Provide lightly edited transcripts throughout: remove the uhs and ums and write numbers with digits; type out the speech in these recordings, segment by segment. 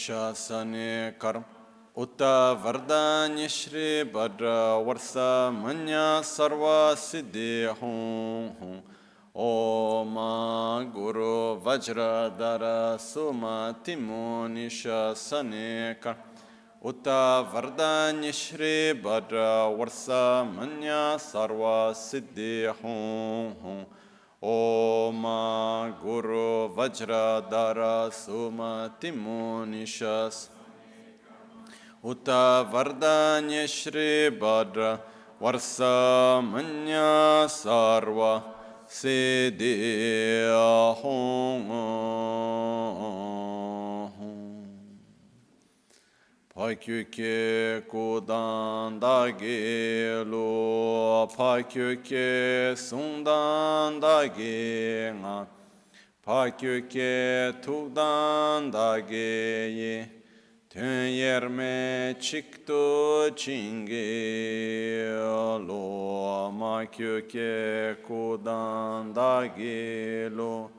shasane karm Uta Vardanya Shri Bhadra Varsa Manya Sarva Siddhi Hum Oma Guru Vajra Dara Suma Timoni Shasane Karm Uta Vardanya Shri Bhadra Varsa Manya Sarva Siddhi Hum Oma Guru Vajra Dara Suma Timoni Shasane Uta Vardanya Shri Bhadra Varsa Manya Sarva Siddhi Hum Pakyuke Kudan Dagi Lo Pakyuke Sundan Dagi Nga Pakyuke Tukdan Dagi Tön yerme çıktı çingi lo ma köke kudan da gelo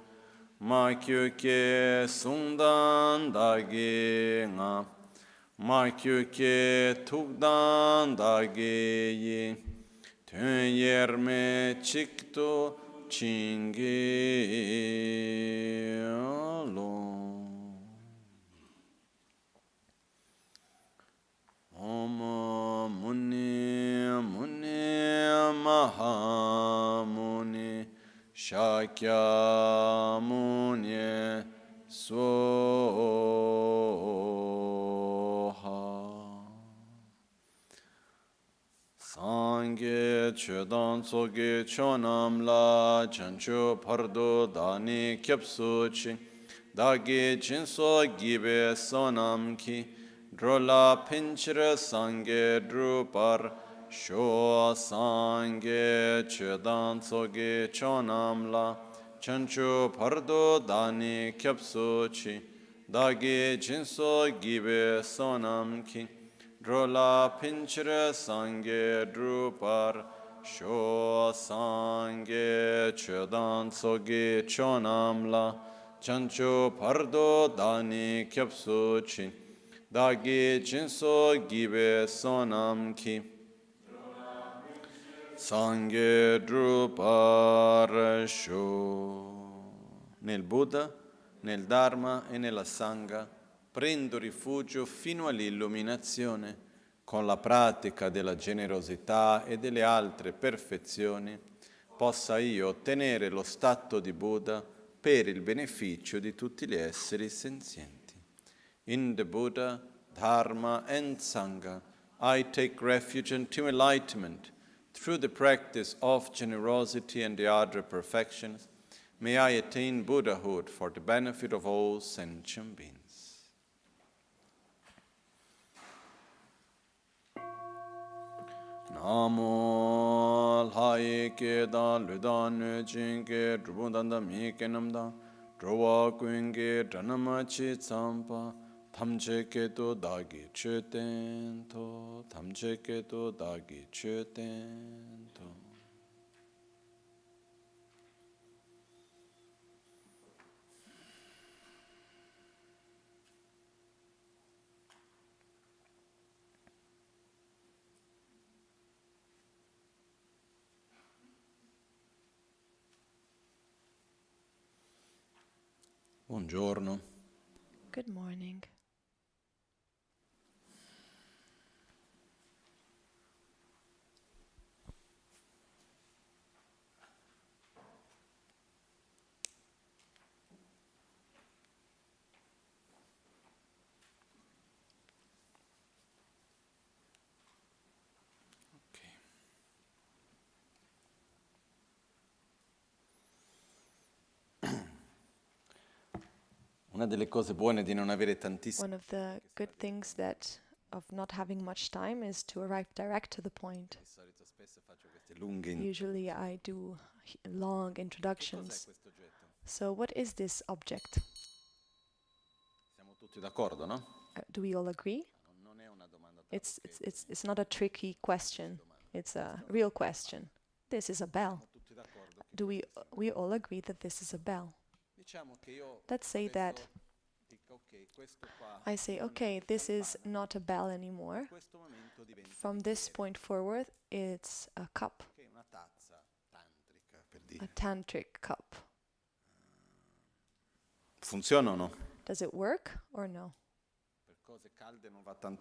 ma köke sundan da genga ma köke tukdan da geyi tön yerme çıktı çingi lo Om Muni Muni Maha Muni Shakya Muni Soha Sangye Chodan Soge Chonam La Chanchu Pardo Dani Kyapsu Chi Dagi Chinso Gibe Sonam Ki Drola Pinchra Sangye Drupar Sho Sangye Chedan Soge Chonamla Chanchu Pardo Dani Kyapso Chi Dagi Jinso Gibe Sonam Ki Drola Pinchra Sangye Drupar Sho Sangye Chedan Soge Chonamla Chanchu Pardo Dani Kyapso Chi Dagi Jinso Gibe Sonam Ki Sangye Druparasho. Nel Buddha, nel Dharma e nella Sangha prendo rifugio fino all'illuminazione con la pratica della generosità e delle altre perfezioni possa io ottenere lo stato di Buddha per il beneficio di tutti gli esseri senzienti. In the Buddha, Dharma and Sangha, I take refuge into enlightenment. Through the practice of generosity and the other perfections, may I attain Buddhahood for the benefit of all sentient beings. Namo Lhaye Kedan Ludan Nujinke Drubundanda Mike Namda Drowa Kuinge Dhanamachi Tsampa Tamcheketo Dagi Chötento Tamcheketo Dagi Chötento. Buongiorno. Good morning. Una delle cose buone di non avere tantissimo One of the good things that of not having much time is to arrive direct to the point. di solito spesso faccio queste lunghe Usually I do long Cos'è introductions. questo oggetto? So what is this object? Siamo tutti d'accordo, no? Do we all agree? Non è una domanda It's not a tricky question. It's a real question. This is a bell. tutti d'accordo. Do we all agree that this is a bell? Diciamo che io Let's say that dico ok, I say, okay, this is not a bell anymore. From this point forward, it's a cup, a tantric cup. Funziona o no? Does it work or no?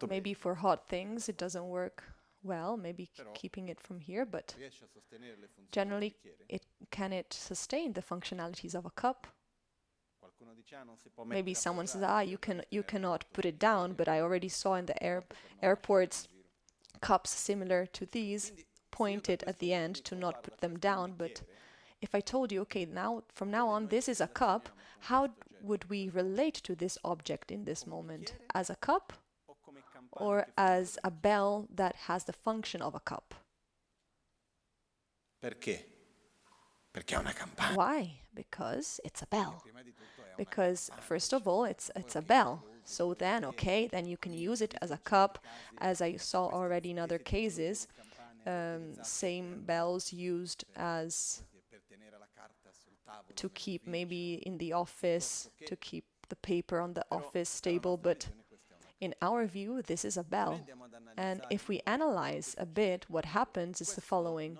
Maybe for hot things it doesn't work well, maybe keeping it from here, but generally can it sustain the functionalities of a cup? Maybe someone says, you cannot put it down, but I already saw in the airports cups similar to these pointed at the end to not put them down. But if I told you, okay, now from now on this is a cup, how would we relate to this object in this moment? As a cup or as a bell that has the function of a cup? Perché? Perché è una campana. Why? Because it's a bell. Because first of all, it's a bell. So then, okay, then you can use it as a cup, as I saw already in other cases. Same bells used as to keep maybe in the office, to keep the paper on the office table, but in our view, this is a bell. And if we analyze a bit, what happens is the following.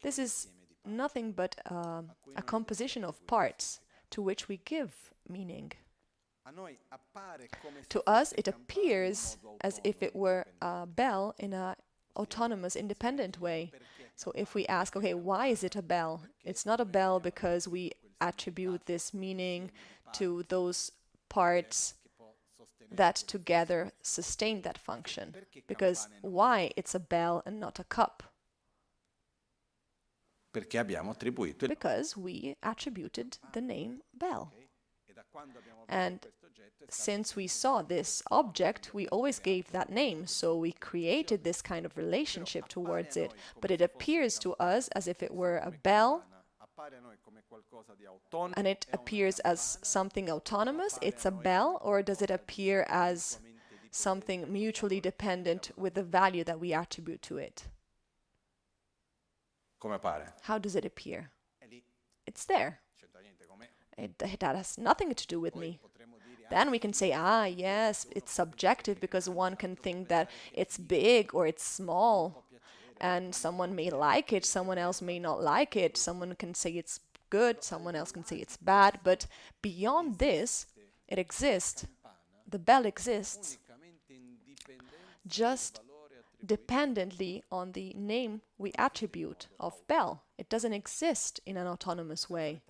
This is nothing but a composition of parts to which we give meaning. To us, it appears as if it were a bell in an autonomous, independent way. So if we ask, okay, why is it a bell? It's not a bell because we attribute this meaning to those parts that together sustain that function. Because why it's a bell and not a cup? Because we attributed the name bell. And since we saw this object, we always gave that name, so we created this kind of relationship towards it. But it appears to us as if it were a bell, and it appears as something autonomous, it's a bell, or does it appear as something mutually dependent with the value that we attribute to it? How does it appear? It's there. That has nothing to do with me. Then we can say, yes, it's subjective because one can think that it's big or it's small. And someone may like it, someone else may not like it. Someone can say it's good, someone else can say it's bad. But beyond this, it exists. The bell exists just dependently on the name we attribute of bell. It doesn't exist in an autonomous way.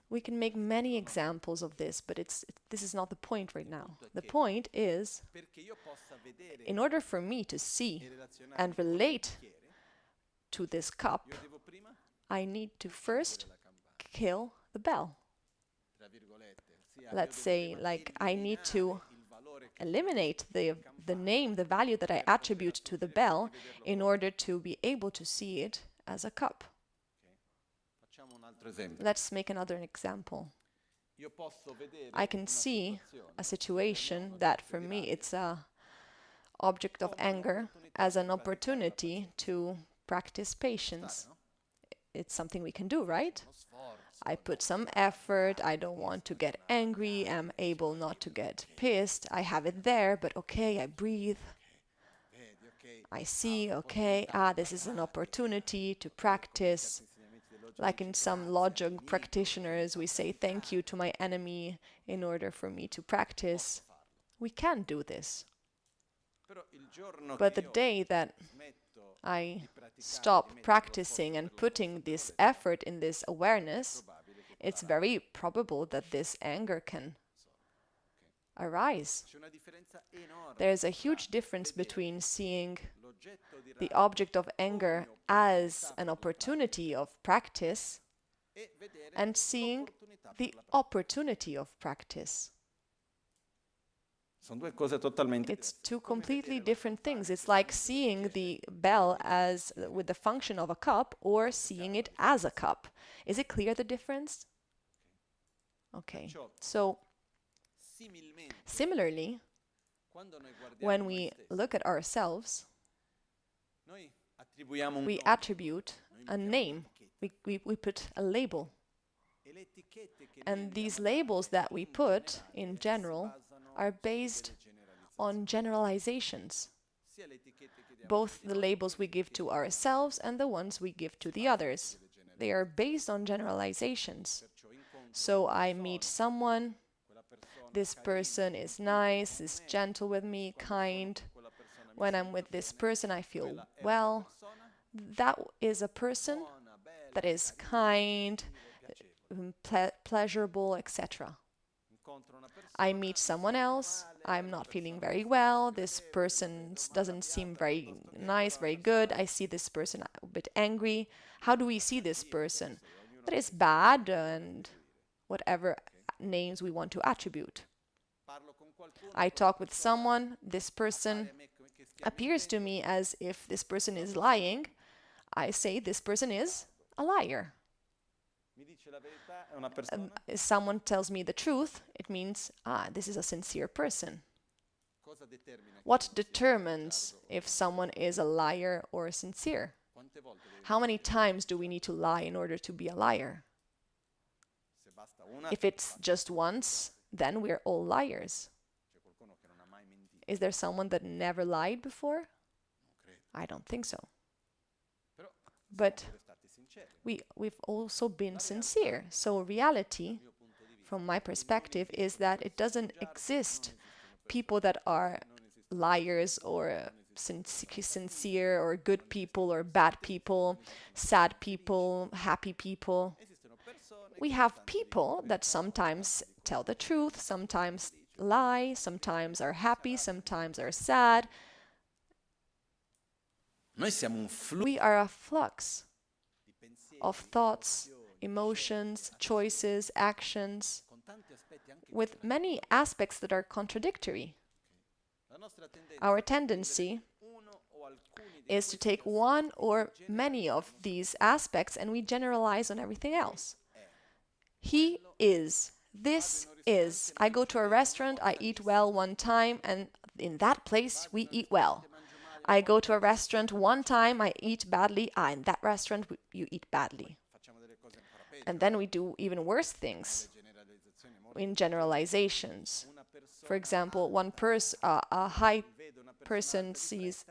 We can make many examples of this, but this is not the point right now. The point is, in order for me to see and relate to this cup, I need to first kill the bell. Let's say, like, I need to eliminate the name, the value that I attribute to the bell in order to be able to see it as a cup. Let's make another example. I can see a situation that for me it's an object of anger as an opportunity to practice patience. It's something we can do, right? I put some effort, I don't want to get angry, I'm able not to get pissed, I have it there, but okay, I breathe. I see, okay, this is an opportunity to practice. Like in some logic practitioners, we say thank you to my enemy in order for me to practice. We can do this. But the day that I stop practicing and putting this effort in this awareness, it's very probable that this anger can arise. There's a huge difference between seeing the object of anger as an opportunity of practice and seeing the opportunity of practice. It's two completely different things. It's like seeing the bell as with the function of a cup or seeing it as a cup. Is it clear the difference? Okay. So similarly, when we look at ourselves, we attribute a name. We put a label. And these labels that we put, in general, are based on generalizations, both the labels we give to ourselves and the ones we give to the others. They are based on generalizations. So I meet someone, this person is nice, is gentle with me, kind. When I'm with this person, I feel well. That is a person that is kind, pleasurable, etc. I meet someone else, I'm not feeling very well, this person doesn't seem very nice, very good, I see this person a bit angry. How do we see this person? That is bad, and whatever names we want to attribute. I talk with someone, this person appears to me as if this person is lying. I say this person is a liar. If someone tells me the truth, it means, this is a sincere person. What determines if someone is a liar or sincere? How many times do we need to lie in order to be a liar? If it's just once, then we're all liars. Is there someone that never lied before? I don't think so. But we've also been sincere. So reality, from my perspective, is that it doesn't exist people that are liars or sincere or good people or bad people, sad people, happy people. We have people that sometimes tell the truth, sometimes lie, sometimes are happy, sometimes are sad. We are a flux of thoughts, emotions, choices, actions, with many aspects that are contradictory. Our tendency is to take one or many of these aspects and we generalize on everything else. He is. This is. I go to a restaurant, I eat well one time, and in that place we eat well. I go to a restaurant one time, I eat badly, in that restaurant you eat badly. And then we do even worse things in generalizations. For example, a high person sees,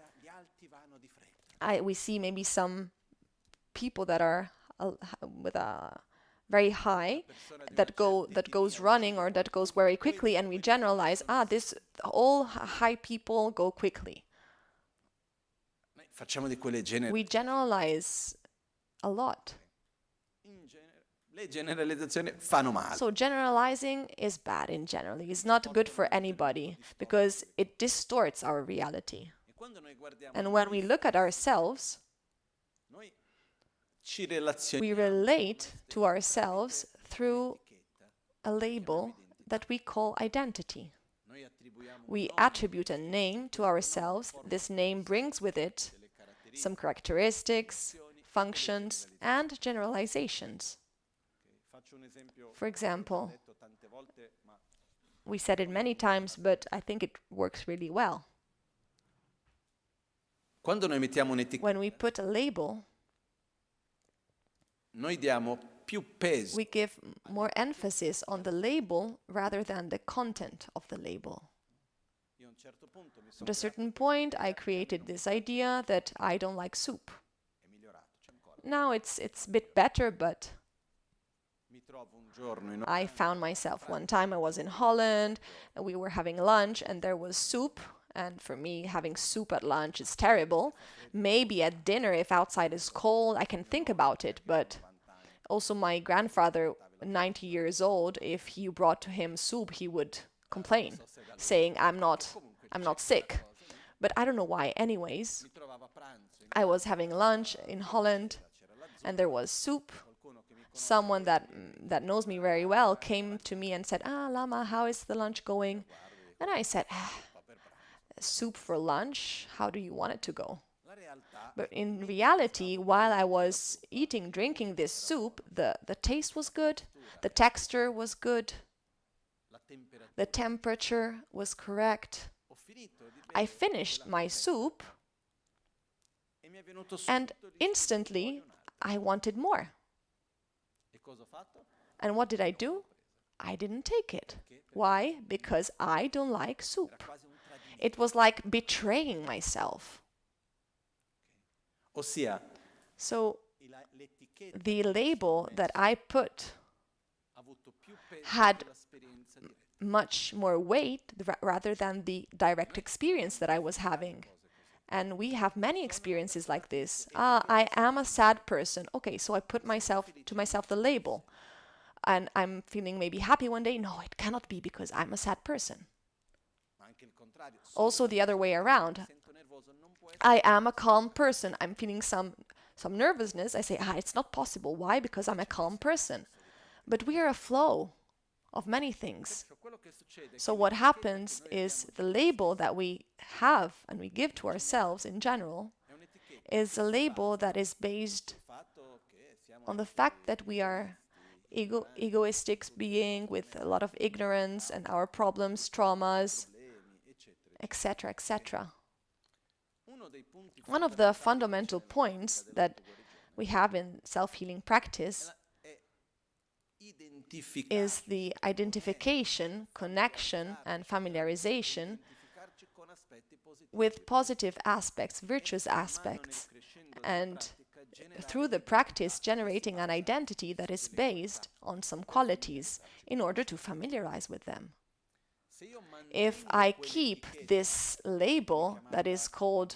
we see maybe some people that are with a very high, that goes running or that goes very quickly, and we generalize, all high people go quickly. We generalize a lot. So generalizing is bad in general. It's not good for anybody because it distorts our reality. And when we look at ourselves, we relate to ourselves through a label that we call identity. We attribute a name to ourselves. This name brings with it some characteristics, functions, and generalizations. For example, we said it many times, but I think it works really well. When we put a label, we give more emphasis on the label rather than the content of the label. At a certain point, I created this idea that I don't like soup. Now it's a bit better, but I found myself one time, I was in Holland, and we were having lunch, and there was soup. And for me, having soup at lunch is terrible. Maybe at dinner, if outside is cold, I can think about it. But also my grandfather, 90 years old, if you brought to him soup, he would complain, saying, I'm not sick. But I don't know why. Anyways, I was having lunch in Holland, and there was soup. Someone that knows me very well came to me and said, Lama, how is the lunch going? And I said, soup for lunch? How do you want it to go? But in reality, while I was drinking this soup, the taste was good, the texture was good, the temperature was correct. I finished my soup, and instantly I wanted more. And what did I do? I didn't take it. Why? Because I don't like soup. It was like betraying myself. So the label that I put had much more weight rather than the direct experience that I was having. And we have many experiences like this. I am a sad person. Okay, so I put myself the label. And I'm feeling maybe happy one day. No, it cannot be because I'm a sad person. Also the other way around. I am a calm person. I'm feeling some nervousness. I say, it's not possible. Why? Because I'm a calm person. But we are a flow of many things. So what happens is the label that we have and we give to ourselves in general is a label that is based on the fact that we are egoistic being with a lot of ignorance and our problems, traumas, etc., etc. One of the fundamental points that we have in self-healing practice is the identification, connection, and familiarization with positive aspects, virtuous aspects, and through the practice generating an identity that is based on some qualities in order to familiarize with them. If I keep this label that is called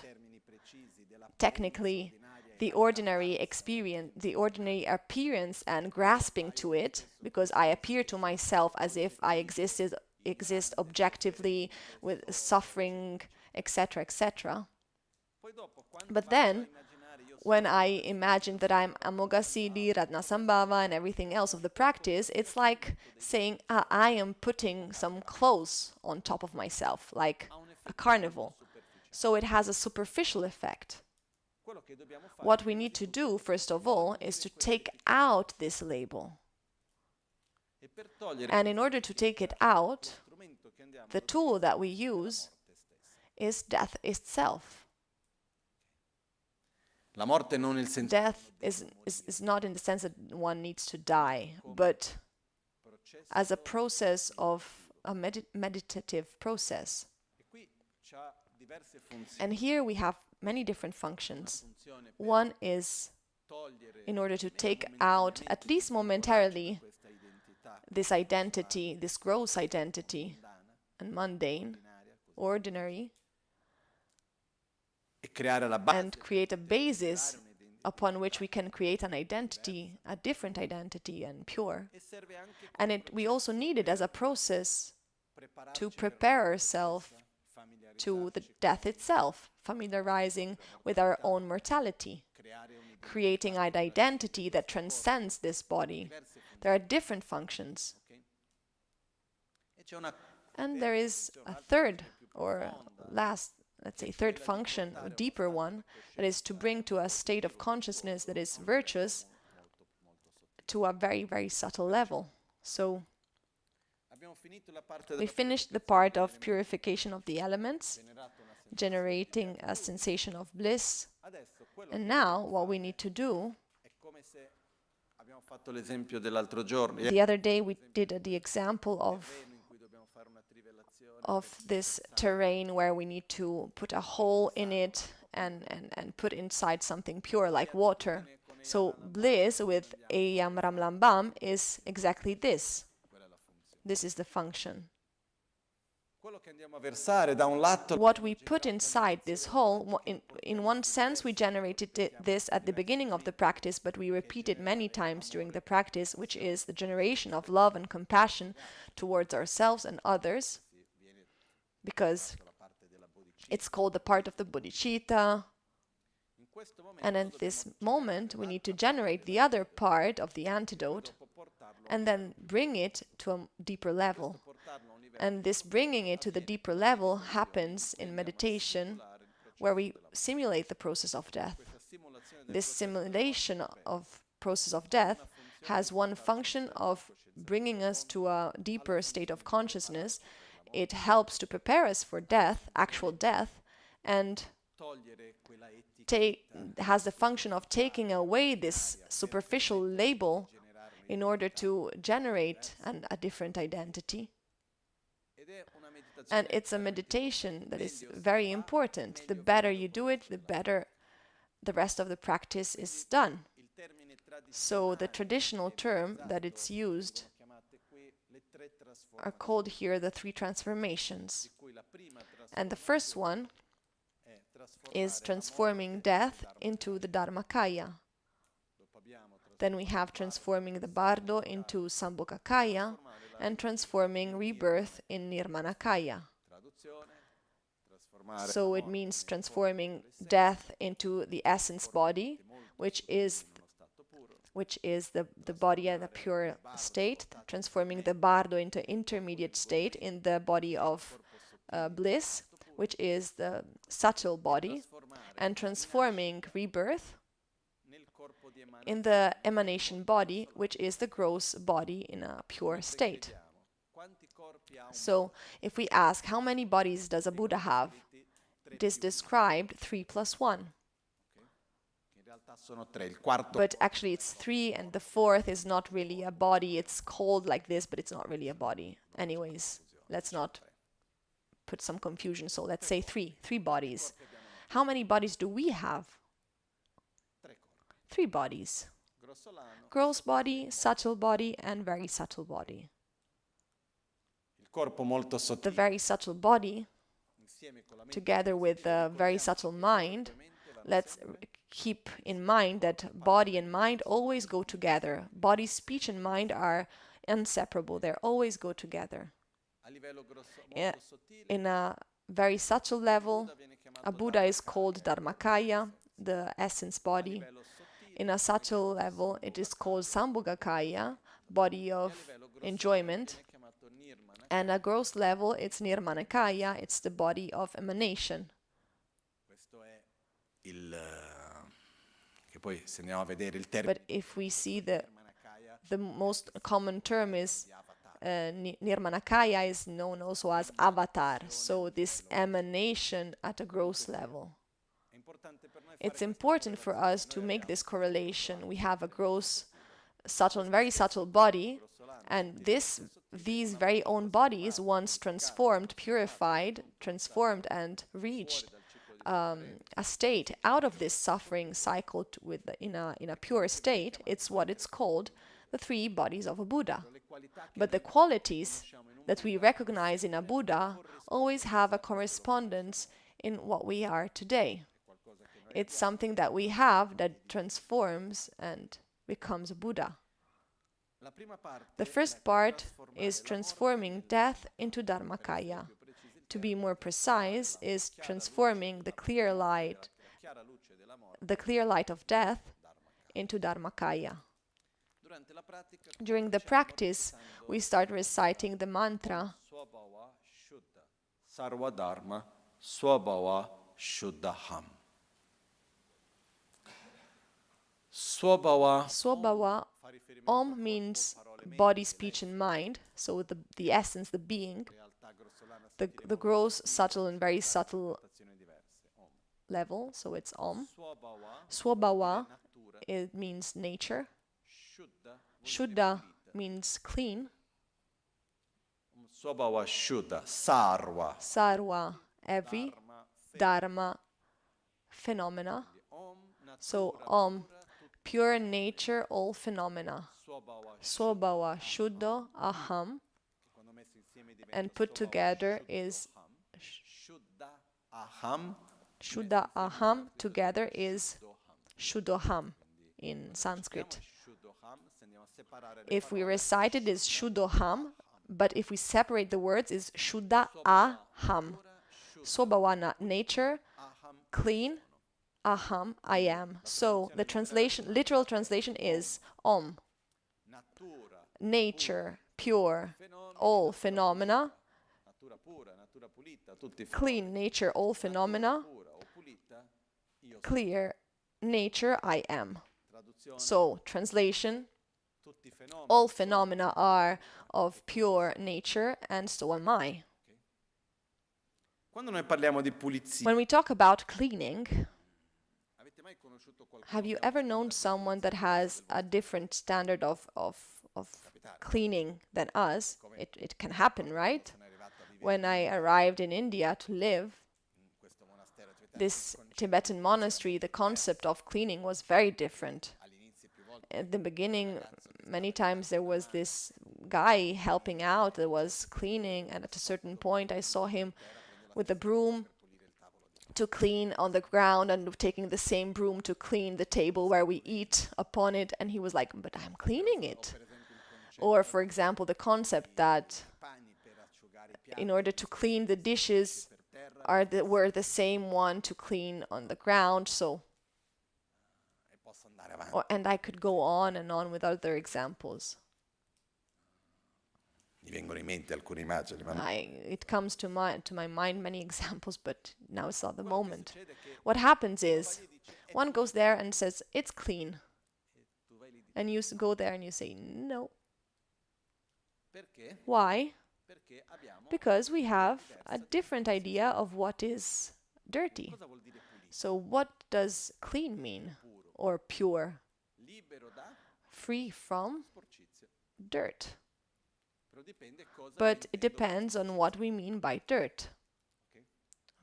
technically the ordinary experience, the ordinary appearance, and grasping to it, because I appear to myself as if I exist objectively with suffering, etc., etc. But then, when I imagine that I'm Amoghasiddhi, Ratnasambhava, and everything else of the practice, it's like saying, I am putting some clothes on top of myself, like a carnival. So it has a superficial effect. What we need to do, first of all, is to take out this label. And in order to take it out, the tool that we use is death itself. Death is not in the sense that one needs to die, but as a process of a meditative process. And here we have many different functions. One is in order to take out, at least momentarily, this identity, this gross identity, and mundane, ordinary, and create a basis upon which we can create an identity, a different identity and pure. And we also need it as a process to prepare ourselves to the death itself, familiarizing with our own mortality, creating an identity that transcends this body. There are different functions. And there is a third, or last, let's say, third function, a deeper one, that is to bring to a state of consciousness that is virtuous to a very, very subtle level. So we finished the part of purification of the elements, generating a sensation of bliss. And now what we need to do, the other day we did the example of this terrain where we need to put a hole in it and put inside something pure like water. So bliss with Eyam Ramlambam is exactly this. This is the function. What we put inside this hole, in one sense we generated this at the beginning of the practice, but we repeat it many times during the practice, which is the generation of love and compassion towards ourselves and others, because it's called the part of the bodhicitta. And at this moment we need to generate the other part of the antidote and then bring it to a deeper level. And this bringing it to the deeper level happens in meditation, where we simulate the process of death. This simulation of process of death has one function of bringing us to a deeper state of consciousness. It helps to prepare us for death, actual death, and has the function of taking away this superficial label in order to generate a different identity. And it's a meditation that is very important. The better you do it, the better the rest of the practice is done. So the traditional term that it's used are called here the three transformations. And the first one is transforming death into the Dharmakaya. Then we have transforming the Bardo into Sambhogakaya and transforming rebirth in Nirmanakaya. So it means transforming death into the essence body, which is the body in a pure state, transforming the Bardo into intermediate state in the body of bliss, which is the subtle body, and transforming rebirth in the emanation body, which is the gross body in a pure state. So if we ask how many bodies does a Buddha have, it is described 3 plus 1. But actually it's 3, and the fourth is not really a body. It's called like this, but it's not really a body. Anyways, let's not put some confusion. So let's say 3 bodies. How many bodies do we have? 3 bodies. Gross body, subtle body, and very subtle body. The very subtle body, together with the very subtle mind, let's keep in mind that body and mind always go together. Body, speech, and mind are inseparable. They always go together. In a very subtle level, a Buddha is called Dharmakaya, the essence body. In a subtle level, it is called Sambhogakaya, body of enjoyment. And at a gross level, it's Nirmanakaya, it's the body of emanation. But if we see the most common term is Nirmanakaya is known also as avatar, so this emanation at a gross level. It's important for us to make this correlation. We have a gross, subtle and very subtle body, and these very own bodies, once transformed, purified, transformed and reached a state out of this suffering cycle in a pure state, it's what it's called the 3 bodies of a Buddha. But the qualities that we recognize in a Buddha always have a correspondence in what we are today. It's something that we have that transforms and becomes a Buddha. The first part is transforming death into Dharmakaya. To be more precise, is transforming the clear light of death into Dharmakaya. During the practice, we start reciting the mantra Sarva Dharma Swabhava Shuddhaham. Swabhava, Om means body, speech, and mind, so the essence, the being, the gross, subtle, and very subtle level, so it's Om. Swabhava, it means nature. Shuddha means clean. Swabhava Shuddha, Sarva. Sarva, every. Dharma, phenomena. So Om, pure nature, all phenomena. Swabhava Shuddha Aham, and put together is Shuddha Aham, together is Shuddhaham in Sanskrit. If we recite it is Shuddhaham, but if we separate the words is Shuddha Aham. Swabhava, nature, clean, Aham, I am. So the translation, literal translation is Om, nature, pure, all phenomena, clean nature, all phenomena, clear nature, I am. So translation, all phenomena are of pure nature, and so am I. When we talk about cleaning, have you ever known someone that has a different standard of of cleaning than us. It can happen, right? When I arrived in India to live, this Tibetan monastery, the concept of cleaning was very different. At the beginning, many times there was this guy helping out that was cleaning, and at a certain point I saw him with a broom to clean on the ground and taking the same broom to clean the table where we eat upon it, and he was like, but I'm cleaning it. Or, for example, the concept that in order to clean the dishes were the same one to clean on the ground, so and I could go on and on with other examples. It comes to my mind many examples, but now it's not the moment. What happens is, one goes there and says, it's clean. And you go there and you say, no. Why? Because we have a different idea of what is dirty. So what does clean mean? Or pure? Free from dirt. But it depends on what we mean by dirt.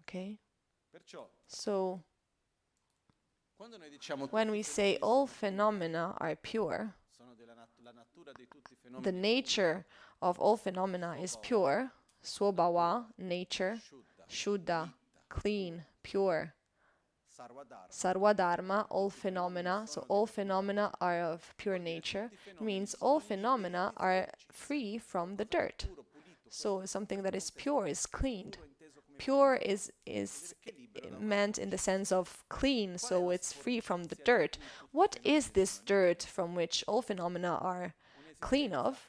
Okay? So, when we say all phenomena are pure, the nature of all phenomena is pure, swabhava, nature, shuddha, clean, pure, sarvadharma, all phenomena, so all phenomena are of pure nature, means all phenomena are free from the dirt. So something that is pure is cleaned. Pure is meant in the sense of clean, so it's free from the dirt. What is this dirt from which all phenomena are clean of?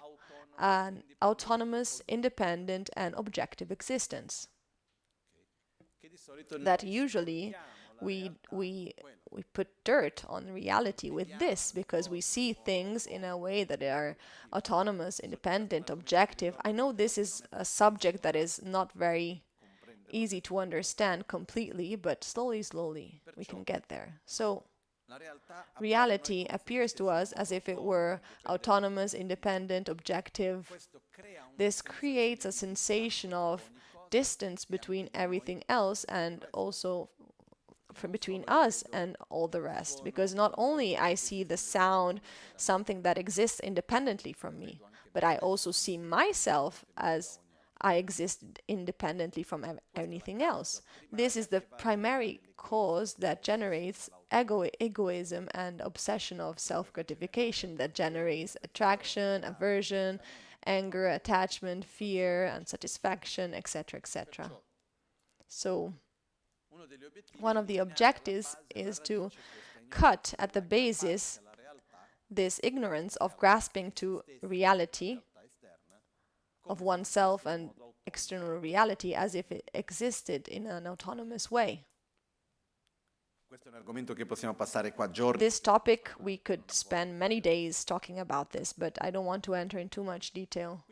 An autonomous, independent, and objective existence. That usually we put dirt on reality with this, because we see things in a way that are autonomous, independent, objective. I know this is a subject that is not very easy to understand completely, but slowly we can get there. So reality appears to us as if it were autonomous, independent, objective. This creates a sensation of distance between everything else, and also between us and all the rest, because not only I see the sound, something that exists independently from me, but I also see myself as I exist independently from anything else. This is the primary cause that generates egoism and obsession of self-gratification, that generates attraction, aversion, anger, attachment, fear, unsatisfaction, etc., etc. So one of the objectives is to cut at the basis this ignorance of grasping to reality of oneself and external reality as if it existed in an autonomous way. This topic, we could spend many days talking about this, but I don't want to enter in too much detail.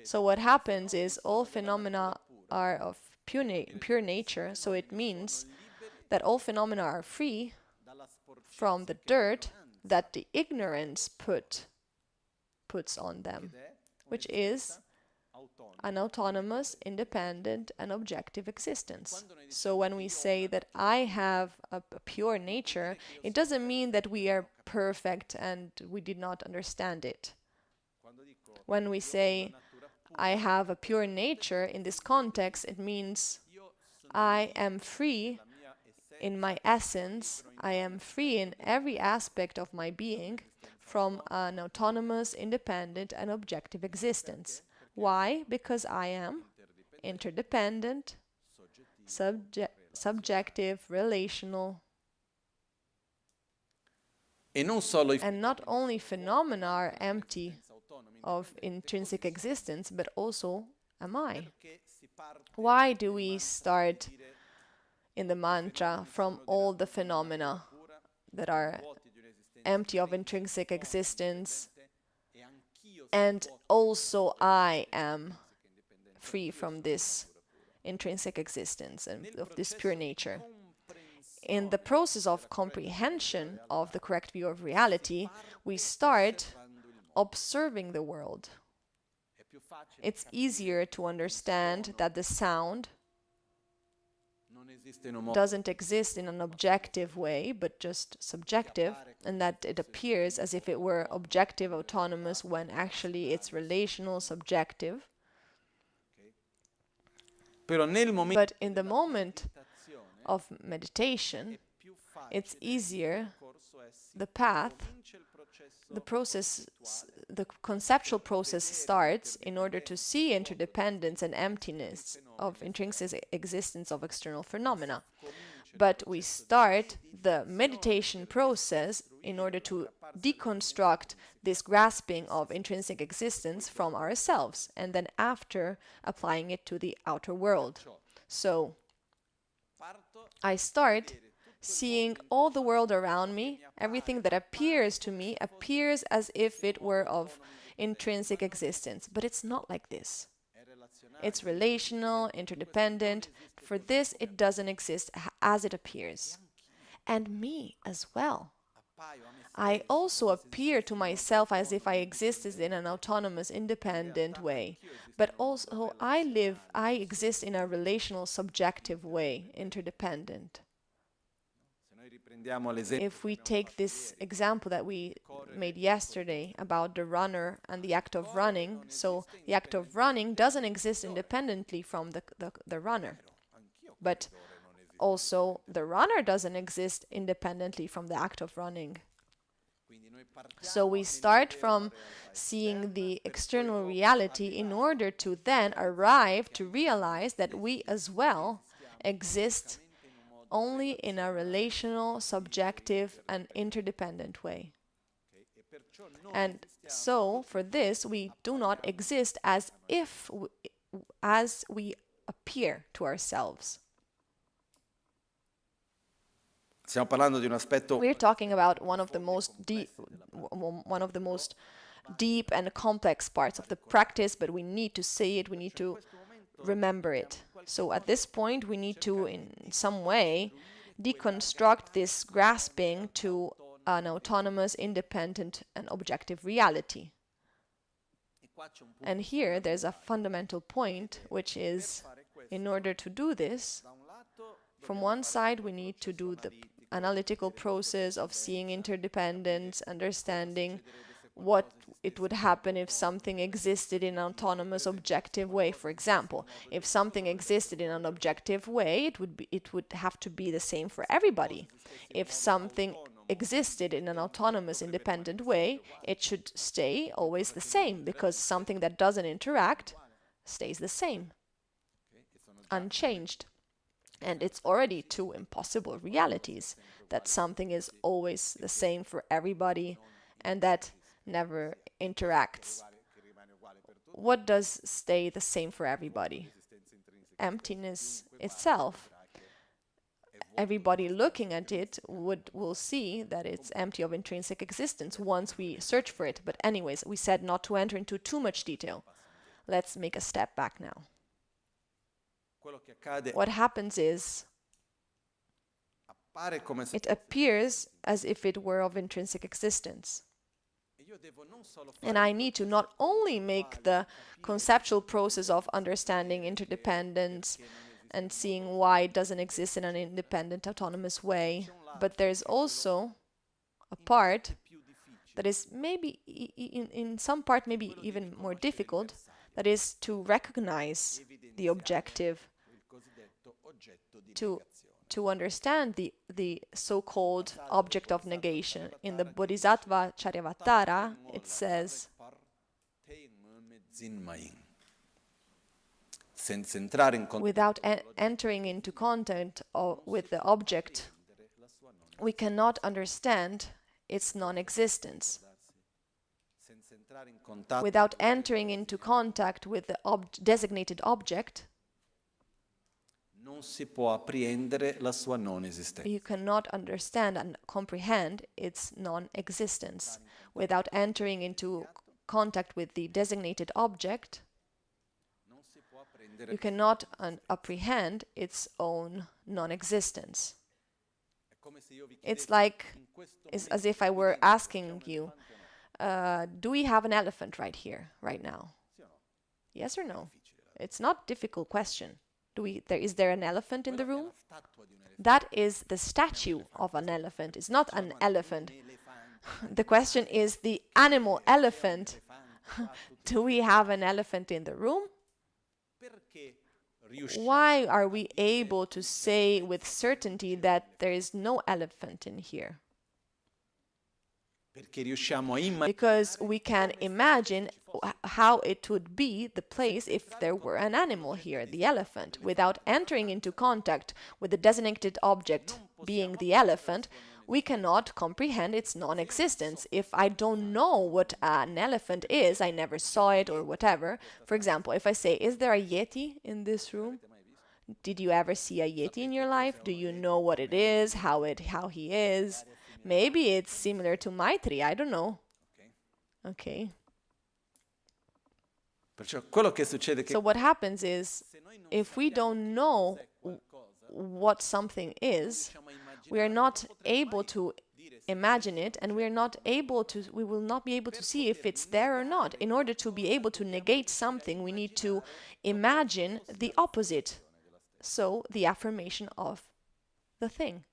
So what happens is all phenomena are of pure nature, so it means that all phenomena are free from the dirt that the ignorance puts on them, which is an autonomous, independent, and objective existence. So when we say that I have a pure nature, it doesn't mean that we are perfect and we did not understand it. When we say I have a pure nature in this context, it means I am free in my essence, I am free in every aspect of my being from an autonomous, independent, and objective existence. Why? Because I am interdependent, subjective, relational. And not only phenomena are empty of intrinsic existence, but also am I. Why do we start in the mantra from all the phenomena that are empty of intrinsic existence, and also I am free from this intrinsic existence and of this pure nature? In the process of comprehension of the correct view of reality, we start observing the world. It's easier to understand that the sound doesn't exist in an objective way, but just subjective, and that it appears as if it were objective, autonomous, when actually it's relational, subjective. But in the moment of meditation, it's easier, the path, the process, the conceptual process starts in order to see interdependence and emptiness of intrinsic existence of external phenomena. But we start the meditation process in order to deconstruct this grasping of intrinsic existence from ourselves, and then after applying it to the outer world. So I start seeing all the world around me, everything that appears to me appears as if it were of intrinsic existence. But it's not like this. It's relational, interdependent. For this, it doesn't exist as it appears. And me as well. I also appear to myself as if I existed in an autonomous, independent way. But also I exist in a relational, subjective way, interdependent. If we take this example that we made yesterday about the runner and the act of running, so the act of running doesn't exist independently from the runner. But also the runner doesn't exist independently from the act of running. So we start from seeing the external reality in order to then arrive to realize that we as well exist only in a relational, subjective, and interdependent way. And so, for this, we do not exist as we appear to ourselves. We're talking about one of the most deep and complex parts of the practice, but we need to say it, we need to remember it. So at this point, we need to, in some way, deconstruct this grasping to an autonomous, independent, and objective reality. And here, there's a fundamental point, which is, in order to do this, from one side, we need to do the analytical process of seeing interdependence, understanding what it would happen if something existed in an autonomous, objective way. For example, if something existed in an objective way, it would have to be the same for everybody. If something existed in an autonomous, independent way, it should stay always the same, because something that doesn't interact stays the same, unchanged. And it's already two impossible realities, that something is always the same for everybody and that never interacts. What does stay the same for everybody? Emptiness itself. Everybody looking at it will see that it's empty of intrinsic existence once we search for it. But anyways, we said not to enter into too much detail. Let's make a step back now. What happens is, it appears as if it were of intrinsic existence. And I need to not only make the conceptual process of understanding interdependence and seeing why it doesn't exist in an independent, autonomous way, but there's also a part that is maybe, in some part, maybe even more difficult, that is to recognize the objective, to understand the so-called object of negation. In the Bodhisattva Charyavatara, it says, without entering into contact with the object, we cannot understand its non-existence. Without entering into contact with the designated object, you cannot understand and comprehend its non-existence. Without entering into contact with the designated object, you cannot apprehend its own non-existence. It's as if I were asking you, do we have an elephant right here, right now? Yes or no? It's not a difficult question. Is there an elephant in the room? That is the statue of an elephant. It's not an elephant. The question is the animal elephant. Do we have an elephant in the room? Why are we able to say with certainty that there is no elephant in here? Because we can imagine how it would be the place if there were an animal here, the elephant. Without entering into contact with the designated object being the elephant, we cannot comprehend its non-existence. If I don't know what an elephant is, I never saw it or whatever. For example, if I say, is there a Yeti in this room? Did you ever see a Yeti in your life? Do you know what it is, how he is? Maybe it's similar to Maitri, I don't know. Okay. So what happens is, if we don't know what something is, we are not able to imagine it, and we will not be able to see if it's there or not. In order to be able to negate something, we need to imagine the opposite. So, the affirmation of the thing.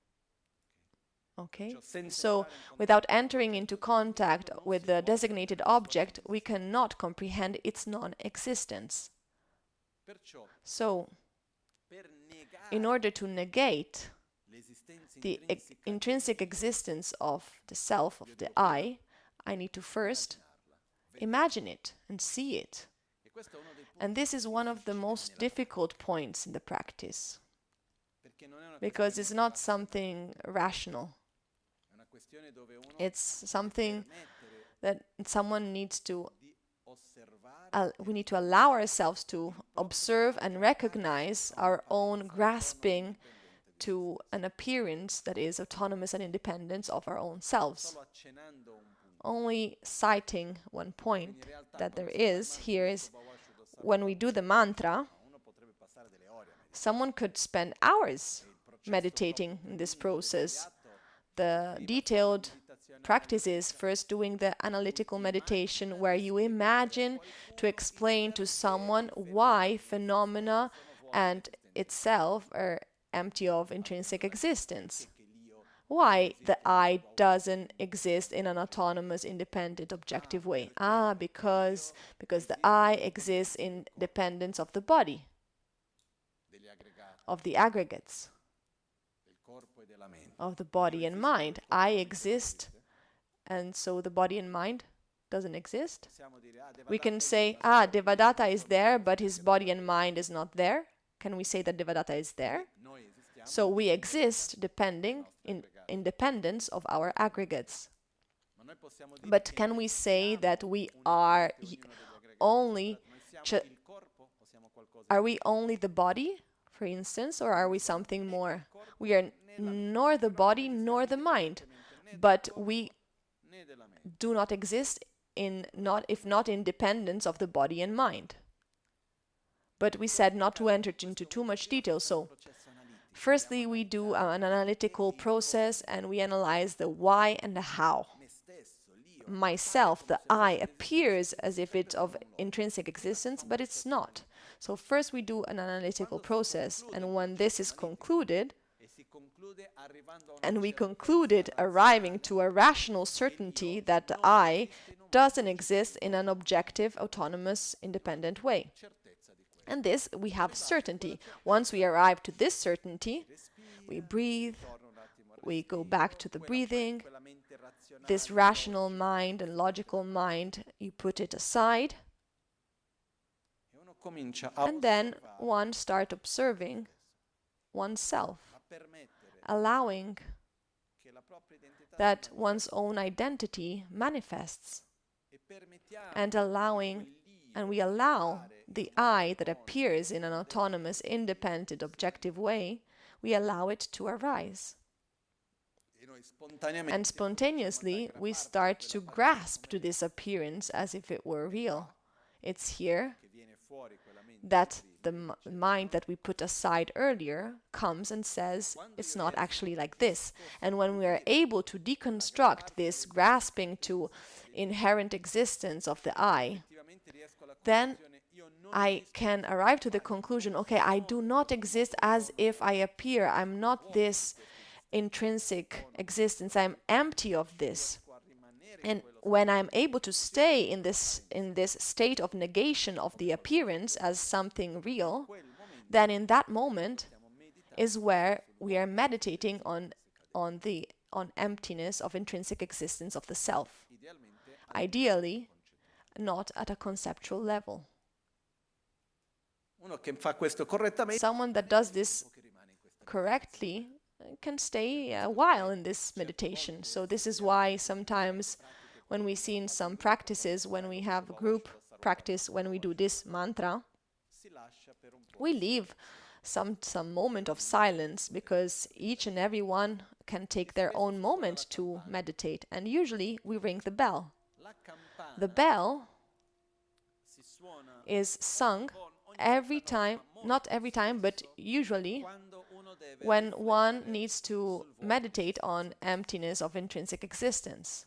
Okay? So, without entering into contact with the designated object, we cannot comprehend its non-existence. So, in order to negate the intrinsic existence of the self, of the I need to first imagine it and see it. And this is one of the most difficult points in the practice, because it's not something rational. It's something that someone needs to, we need to allow ourselves to observe and recognize our own grasping to an appearance that is autonomous and independent of our own selves. Only citing one point that there is here is, when we do the mantra, someone could spend hours meditating in this process. The detailed practice is first doing the analytical meditation, where you imagine to explain to someone why phenomena and itself are empty of intrinsic existence. Why the I doesn't exist in an autonomous, independent, objective way? Because the I exists in dependence of the body, of the aggregates, of the body and mind. I exist, and so the body and mind doesn't exist. We can say, Devadatta is there, but his body and mind is not there. Can we say that Devadatta is there? So we exist depending in independence of our aggregates. But can we say that we are only the body, for instance, or are we something more? We are nor the body nor the mind, but we do not exist if not in dependence of the body and mind. But we said not to enter into too much detail, so firstly, we do an analytical process and we analyze the why and the how. Myself, the I, appears as if it's of intrinsic existence, but it's not. So first we do an analytical process, and when this is concluded, and we concluded arriving to a rational certainty that the I doesn't exist in an objective, autonomous, independent way. And this, we have certainty. Once we arrive to this certainty, we breathe, we go back to the breathing, this rational mind and logical mind, you put it aside, and then one starts observing oneself, allowing that one's own identity manifests, and we allow the I that appears in an autonomous, independent, objective way, we allow it to arise. And spontaneously, we start to grasp to this appearance as if it were real. It's here that the mind that we put aside earlier comes and says it's not actually like this. And when we are able to deconstruct this grasping to inherent existence of the I, then I can arrive to the conclusion, okay, I do not exist as if I appear. I'm not this intrinsic existence. I'm empty of this. And when I'm able to stay in this state of negation of the appearance as something real, then in that moment is where we are meditating on emptiness of intrinsic existence of the self. Ideally, not at a conceptual level. Someone that does this correctly can stay a while in this meditation. So this is why sometimes when we see in some practices, when we have group practice, when we do this mantra, we leave some moment of silence, because each and every one can take their own moment to meditate. And usually we ring the bell. The bell is sung every time, not every time, but usually when one needs to meditate on emptiness of intrinsic existence.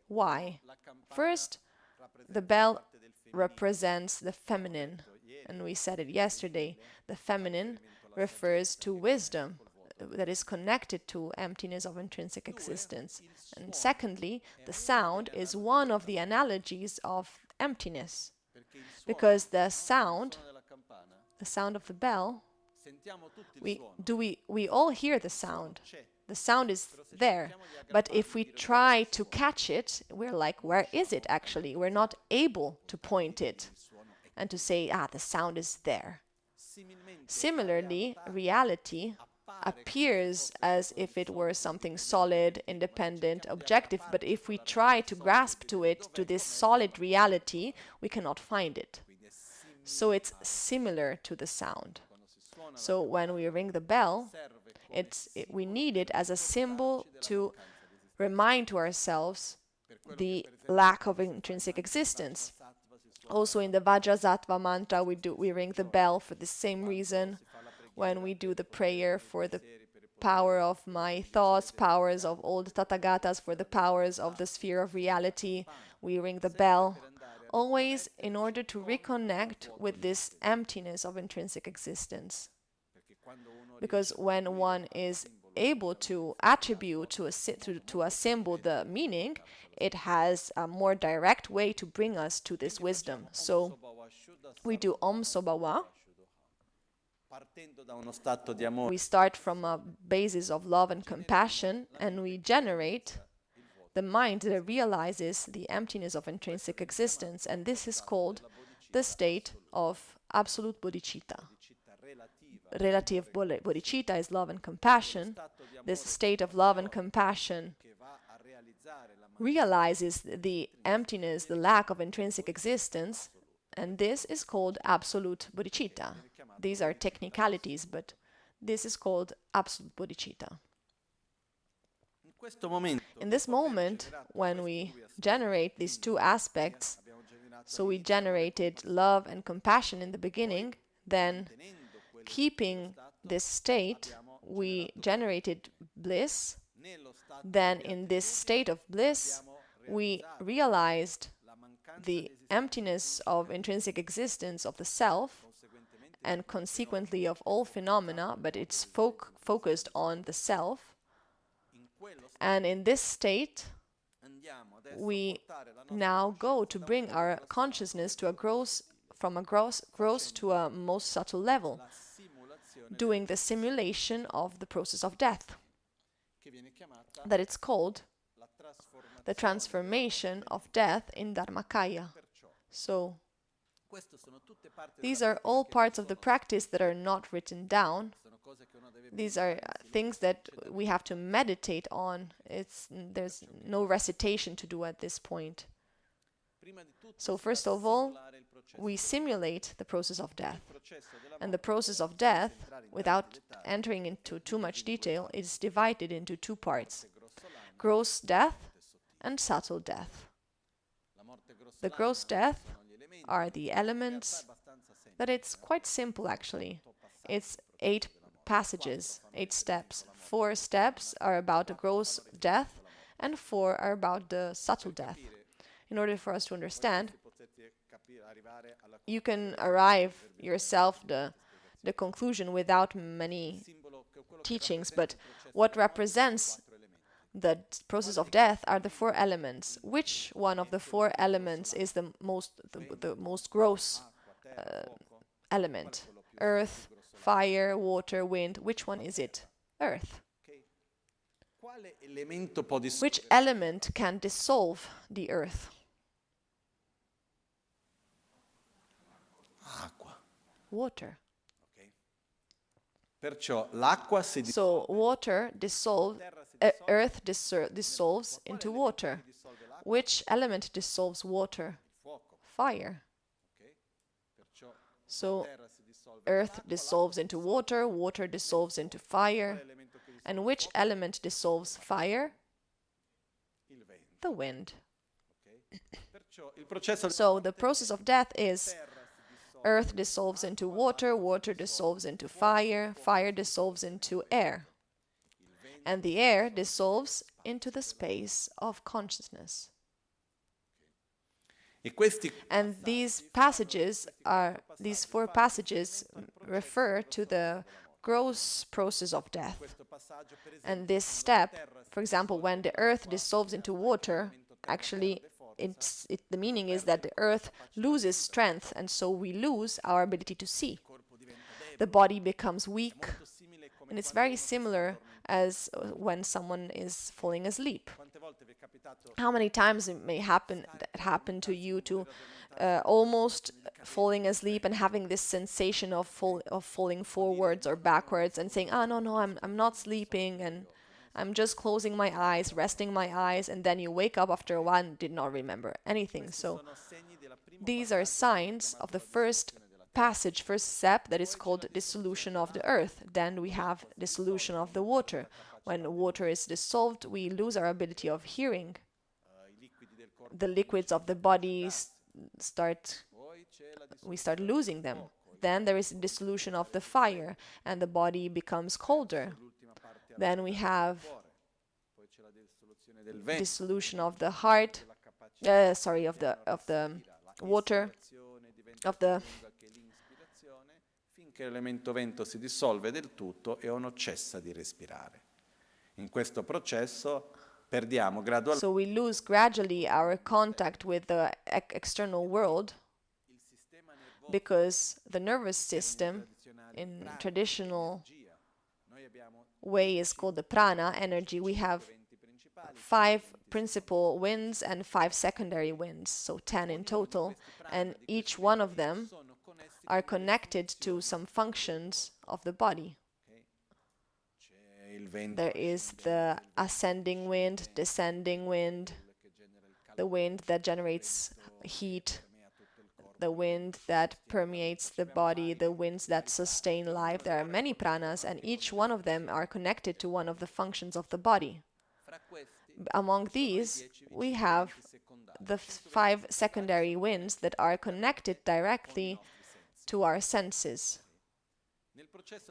Why? First, the bell represents the feminine, and we said it yesterday. The feminine refers to wisdom that is connected to emptiness of intrinsic existence. And secondly, the sound is one of the analogies of emptiness, because the sound of the bell, we all hear the sound. The sound is there, but if we try to catch it, we're like, where is it actually? We're not able to point it and to say, the sound is there. Similarly, reality appears as if it were something solid, independent, objective, but if we try to grasp to it, to this solid reality, we cannot find it. So it's similar to the sound. So when we ring the bell, we need it as a symbol to remind to ourselves the lack of intrinsic existence. Also in the Vajrasattva mantra, we ring the bell for the same reason. When we do the prayer for the power of my thoughts, powers of all the Tathagatas, for the powers of the sphere of reality, we ring the bell, always in order to reconnect with this emptiness of intrinsic existence. Because when one is able to attribute to a symbol the meaning, it has a more direct way to bring us to this wisdom. So we do NgalSo Bawa. We start from a basis of love and compassion, and we generate the mind that realizes the emptiness of intrinsic existence, and this is called the state of absolute bodhicitta. Relative bodhicitta is love and compassion. This state of love and compassion realizes the emptiness, the lack of intrinsic existence, and this is called absolute bodhicitta. These are technicalities, but this is called absolute bodhicitta. In this moment, when we generate these two aspects, so we generated love and compassion in the beginning, then keeping this state, we generated bliss. Then in this state of bliss, we realized the emptiness of intrinsic existence of the self, and consequently of all phenomena, but it's focused on the self. And in this state, we now go to bring our consciousness to from a gross to a most subtle level, doing the simulation of the process of death, that it's called the transformation of death in Dharmakaya. So these are all parts of the practice that are not written down. These are things that we have to meditate on. There's no recitation to do at this point. So first of all, we simulate the process of death. And the process of death, without entering into too much detail, is divided into two parts: gross death and subtle death. The gross death are the elements. that it's quite simple actually. It's 8 passages, 8 steps. 4 steps are about the gross death, and 4 are about the subtle death. In order for us to understand, you can arrive yourself the conclusion without many teachings, but what represents the process of death are the 4 elements. Which one of the 4 elements is the most gross element? Earth, fire, water, wind. Which one is it? Earth. Which element can dissolve the earth? Water. So water dissolves, earth dissolves into water. Which element dissolves water? Fire. So earth dissolves into water, water dissolves into fire. And which element dissolves fire? The wind. So the process of death is earth dissolves into water, water dissolves into fire, fire dissolves into air, and the air dissolves into the space of consciousness. And these 4 passages refer to the gross process of death. And this step, for example, when the earth dissolves into water, actually the meaning is that the earth loses strength, and so we lose our ability to see. The body becomes weak, and it's very similar as when someone is falling asleep. How many times it may happen to you to almost falling asleep and having this sensation of falling forwards or backwards and saying, "Ah, no, I'm not sleeping," and I'm just closing my eyes, resting my eyes, and then you wake up after a while and did not remember anything. So these are signs of the first passage, first step, that is called dissolution of the earth. Then we have dissolution of the water. When water is dissolved, we lose our ability of hearing. The liquids of the body we start losing them. Then there is dissolution of the fire, and the body becomes colder. Then we have dissolution of the heart, of the water, of the finché l'elemento vento si dissolve del tutto e uno cessa di respirare. In questo processo perdiamo gradualmente. So we lose gradually our contact with the external world, because the nervous system in traditional way is called the prana, energy. We have 5 principal winds and 5 secondary winds, so 10 in total, and each one of them are connected to some functions of the body. There is the ascending wind, descending wind, the wind that generates heat, the wind that permeates the body, the winds that sustain life. There are many pranas, and each one of them are connected to one of the functions of the body. Among these, we have the 5 secondary winds that are connected directly to our senses.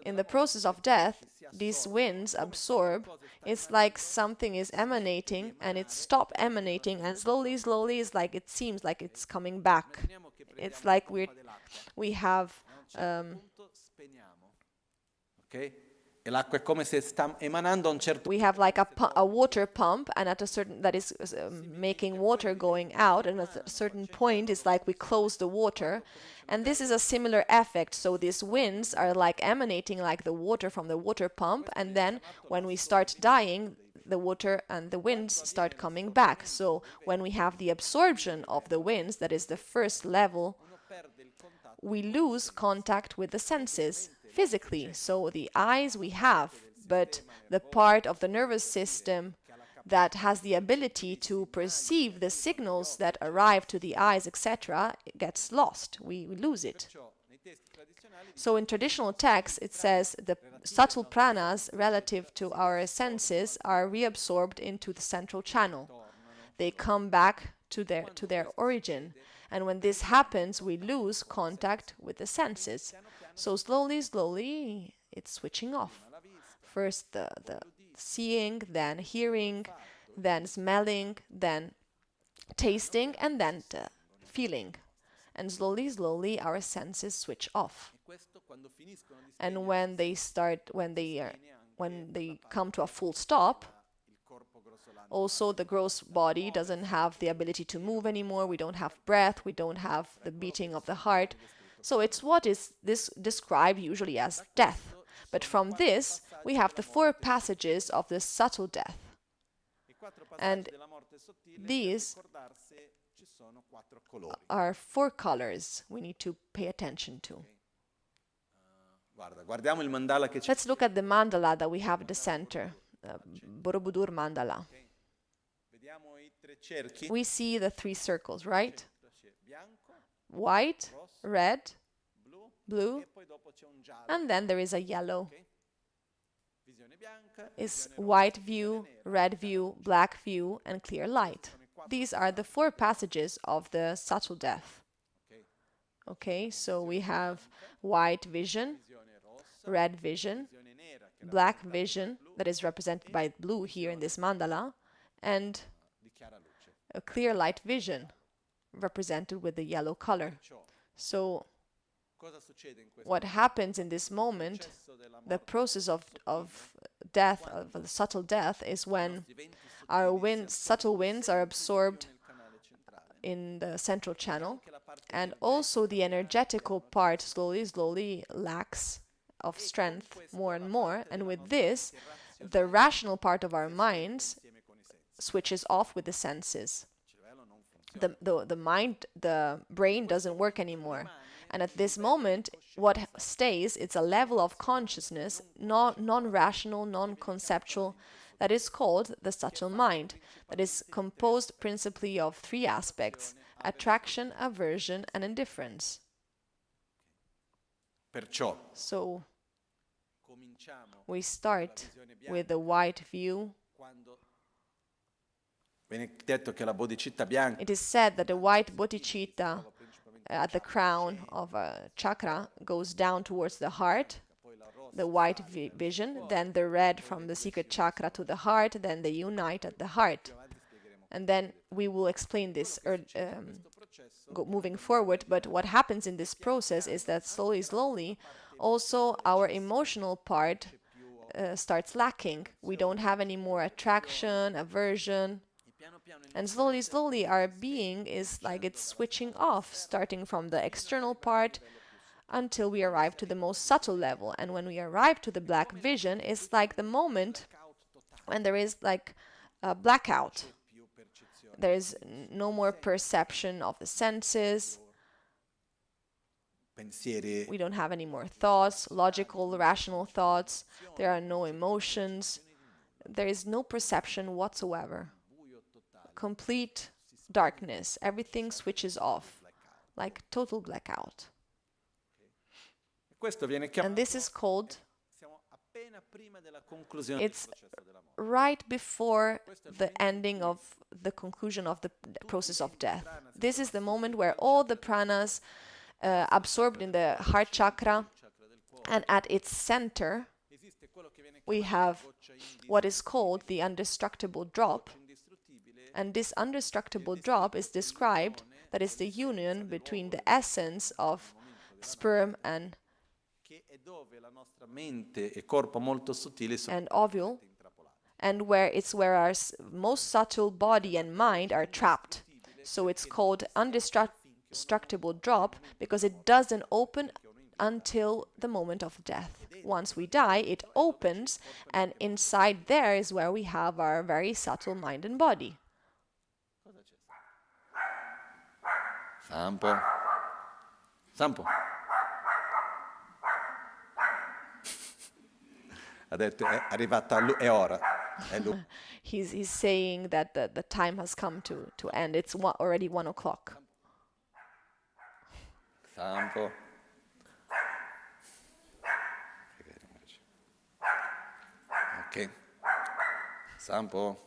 In the process of death, these winds absorb. It's like something is emanating, and it stops emanating, and slowly, it's like it seems like it's coming back. It's like we have we have like a water pump, and at a certain that is making water going out, and at a certain point it's like we close the water, and this is a similar effect. So these winds are like emanating like the water from the water pump, and then when we start dying, the water and the winds start coming back. So when we have the absorption of the winds, that is the first level, we lose contact with the senses physically. So the eyes we have, but the part of the nervous system that has the ability to perceive the signals that arrive to the eyes, etc., gets lost. We lose it. So in traditional texts, it says the subtle pranas relative to our senses are reabsorbed into the central channel. They come back to their origin. And when this happens, we lose contact with the senses. So slowly, slowly, it's switching off. First the seeing, then hearing, then smelling, then tasting, and then the feeling. And slowly, slowly, our senses switch off. And when they come to a full stop, also the gross body doesn't have the ability to move anymore. We don't have breath. We don't have the beating of the heart. So it's what is this described usually as death. But from this, we have the 4 passages of the subtle death. And these are 4 colors we need to pay attention to. Let's look at the mandala that we have at the center, Borobudur mandala. We see the 3 circles, right? White, red, blue, and then there is a yellow. It's white view, red view, black view, and clear light. These are the 4 passages of the subtle death. Okay, so we have white vision, red vision, black vision, that is represented by blue here in this mandala, and a clear light vision, represented with the yellow color. So what happens in this moment, the process of death, of the subtle death, is when our subtle winds are absorbed in the central channel, and also the energetical part slowly, slowly lacks of strength more and more, and with this, the rational part of our minds switches off with the senses. The mind, the brain doesn't work anymore. And at this moment, what stays, it's a level of consciousness, non-rational, non-conceptual, that is called the subtle mind, that is composed principally of 3 aspects: attraction, aversion, and indifference. So we start with the white view. It is said that the white bodhicitta at the crown of a chakra goes down towards the heart, the white vision, then the red from the secret chakra to the heart, then they unite at the heart. And then we will explain this moving forward, but what happens in this process is that slowly, slowly, also our emotional part starts lacking. We don't have any more attraction, aversion. And slowly, slowly, our being is like it's switching off, starting from the external part until we arrive to the most subtle level. And when we arrive to the black vision, it's like the moment when there is like a blackout. There is no more perception of the senses. We don't have any more thoughts, logical, rational thoughts. There are no emotions. There is no perception whatsoever. Complete darkness. Everything switches off, like total blackout. And this is called, it's right before the ending of the conclusion of the process of death. This is the moment where all the pranas absorbed in the heart chakra, and at its center we have what is called the indestructible drop. And this indestructible drop is described, that is the union between the essence of sperm and ovule, and where our most subtle body and mind are trapped. So it's called indestructible drop because it doesn't open until the moment of death. Once we die, it opens, and inside there is where we have our very subtle mind and body. Sampo. Ha detto è arrivata è ora. He's saying that the time has come to end. It's already 1 o'clock. Sampo. Ok. Sampo.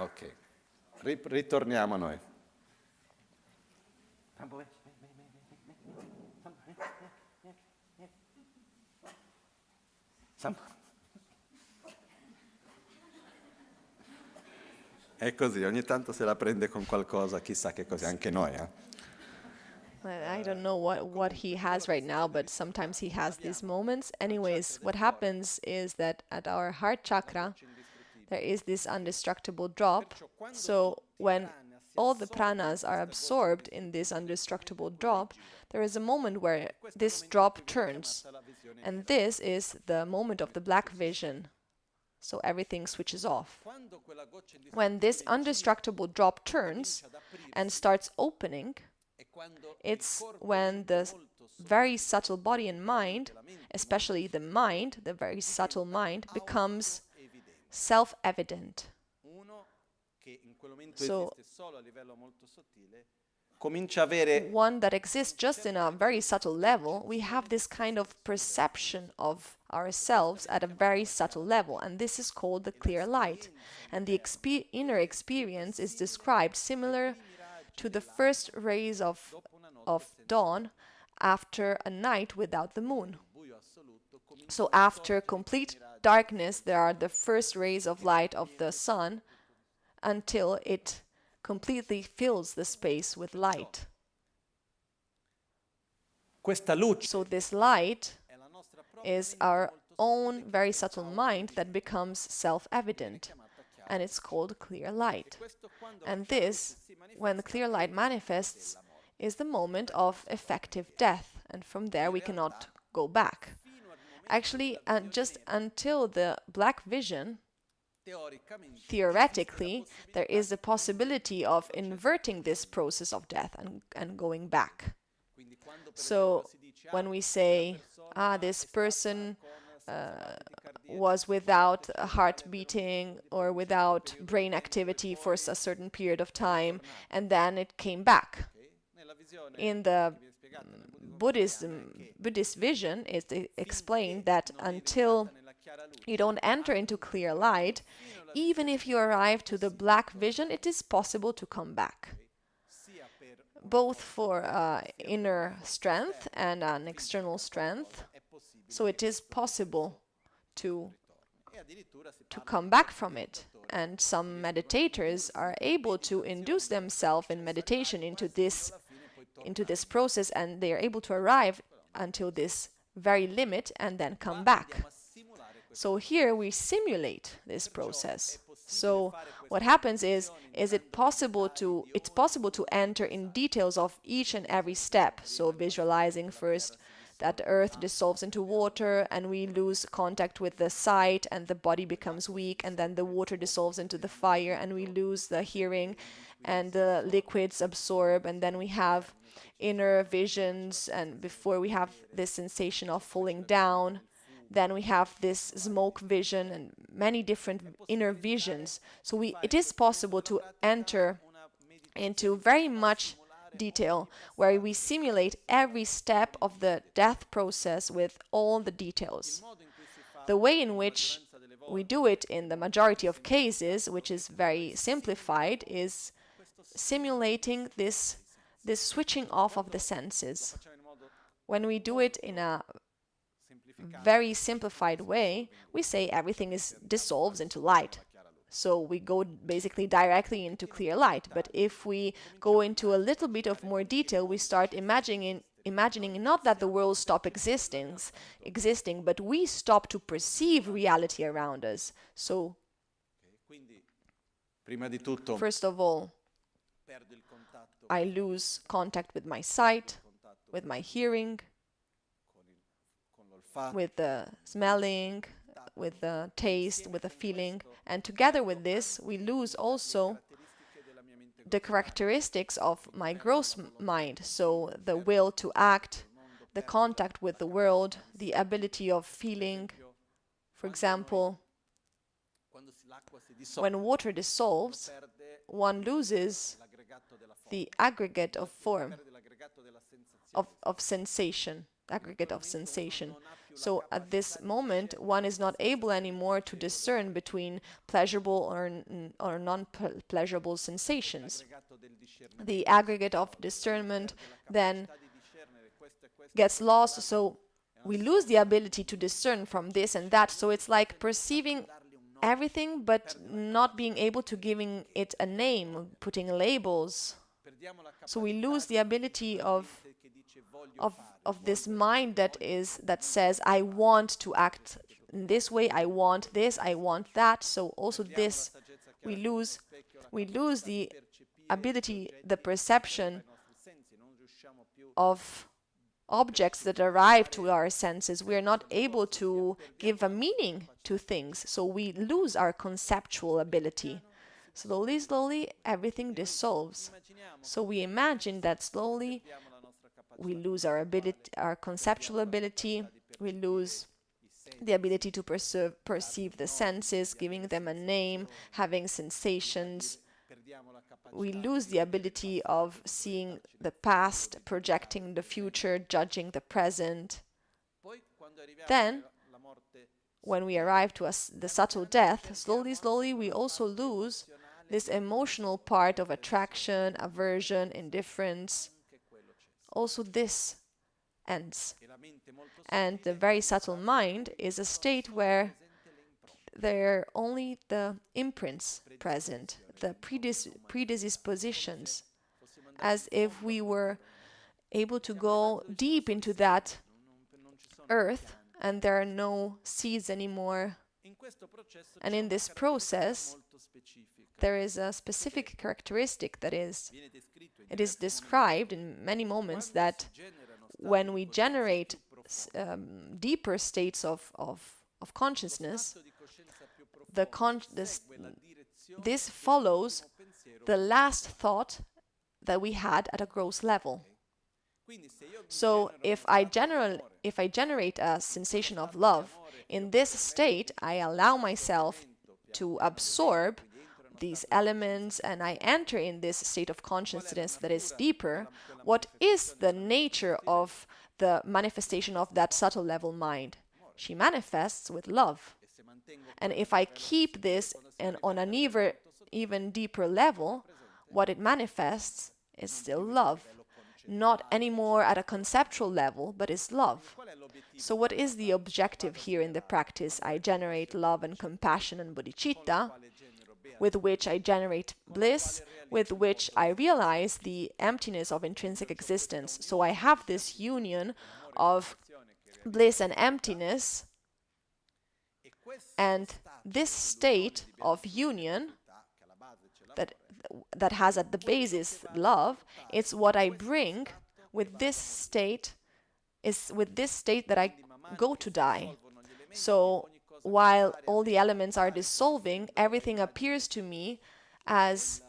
Ok, ritorniamo a noi. È così, ogni tanto se la prende con qualcosa, chissà che cos'è, anche noi. I don't know what he has right now, but sometimes he has these moments. Anyways, what happens is that at our heart chakra, there is this indestructible drop. So when all the pranas are absorbed in this indestructible drop, there is a moment where this drop turns. And this is the moment of the black vision. So everything switches off. When this indestructible drop turns and starts opening, it's when the very subtle body and mind, especially the mind, the very subtle mind, becomes self-evident. So one that exists just in a very subtle level, we have this kind of perception of ourselves at a very subtle level, and this is called the clear light. And the inner experience is described similar to the first rays of dawn after a night without the moon. So after complete darkness, there are the first rays of light of the sun until it completely fills the space with light. So this light is our own very subtle mind that becomes self-evident, and it's called clear light. And this, when the clear light manifests, is the moment of effective death, and from there we cannot go back. Actually, just until the black vision, theoretically, there is the possibility of inverting this process of death and going back. So when we say, this person was without a heart beating or without brain activity for a certain period of time, and then it came back. In the Buddhist vision, it's explained that until you don't enter into clear light, even if you arrive to the black vision, it is possible to come back, both for inner strength and an external strength. So it is possible to come back from it. And some meditators are able to induce themselves in meditation into this process, and they are able to arrive until this very limit and then come back. So here we simulate this process. So what happens is it's possible to enter in details of each and every step. So visualizing first that the earth dissolves into water and we lose contact with the sight and the body becomes weak, and then the water dissolves into the fire and we lose the hearing and the liquids absorb, and then we have inner visions, and before we have this sensation of falling down, then we have this smoke vision and many different inner visions. So it is possible to enter into very much detail where we simulate every step of the death process with all the details. The way in which we do it in the majority of cases, which is very simplified, is simulating this switching off of the senses. When we do it in a very simplified way, we say everything dissolves into light. So we go basically directly into clear light. But if we go into a little bit of more detail, we start imagining not that the world stops existing, but we stop to perceive reality around us. So first of all, I lose contact with my sight, with my hearing, with the smelling, with the taste, with the feeling. And together with this, we lose also the characteristics of my gross mind. So the will to act, the contact with the world, the ability of feeling. For example, when water dissolves, one loses the aggregate of form, of sensation, aggregate of sensation. So at this moment, one is not able anymore to discern between pleasurable or non-pleasurable sensations. The aggregate of discernment then gets lost, so we lose the ability to discern from this and that. So it's like perceiving everything but not being able to giving it a name, putting labels. So we lose the ability of this mind that says, I want to act in this way, I want this, I want that. So also this, we lose the ability, the perception of objects that arrive to our senses. We are not able to give a meaning to things, so we lose our conceptual ability. Slowly, slowly, everything dissolves. So we imagine that slowly we lose our ability, our conceptual ability, we lose the ability to perceive the senses, giving them a name, having sensations. We lose the ability of seeing the past, projecting the future, judging the present. Then, when we arrive to the subtle death, slowly, slowly, we also lose this emotional part of attraction, aversion, indifference. Also this ends. And the very subtle mind is a state where there are only the imprints present, the predispositions, as if we were able to go deep into that earth and there are no seeds anymore. And in this process, there is a specific characteristic that it is described in many moments that when we generate deeper states of consciousness, this follows the last thought that we had at a gross level. So if I generate a sensation of love, in this state I allow myself to absorb these elements and I enter in this state of consciousness that is deeper. What is the nature of the manifestation of that subtle level mind? She manifests with love. And if I keep this on an even deeper level, what it manifests is still love. Not anymore at a conceptual level, but is love. So what is the objective here in the practice? I generate love and compassion and bodhicitta, with which I generate bliss, with which I realize the emptiness of intrinsic existence. So I have this union of bliss and emptiness, and this state of union that has at the basis love, it's what I bring with this state, is with this state that I go to die. So while all the elements are dissolving, everything appears to me as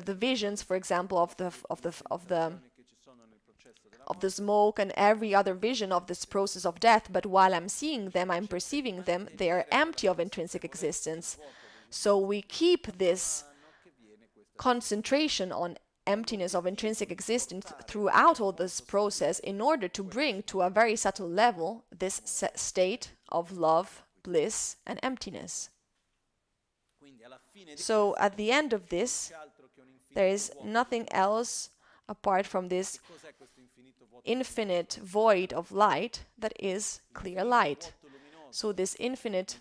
the visions, for example, of the smoke and every other vision of this process of death, but while I'm seeing them, I'm perceiving them, they are empty of intrinsic existence. So we keep this concentration on emptiness of intrinsic existence throughout all this process in order to bring to a very subtle level this state of love, bliss, and emptiness. So at the end of this, there is nothing else apart from this infinite void of light that is clear light. So this infinite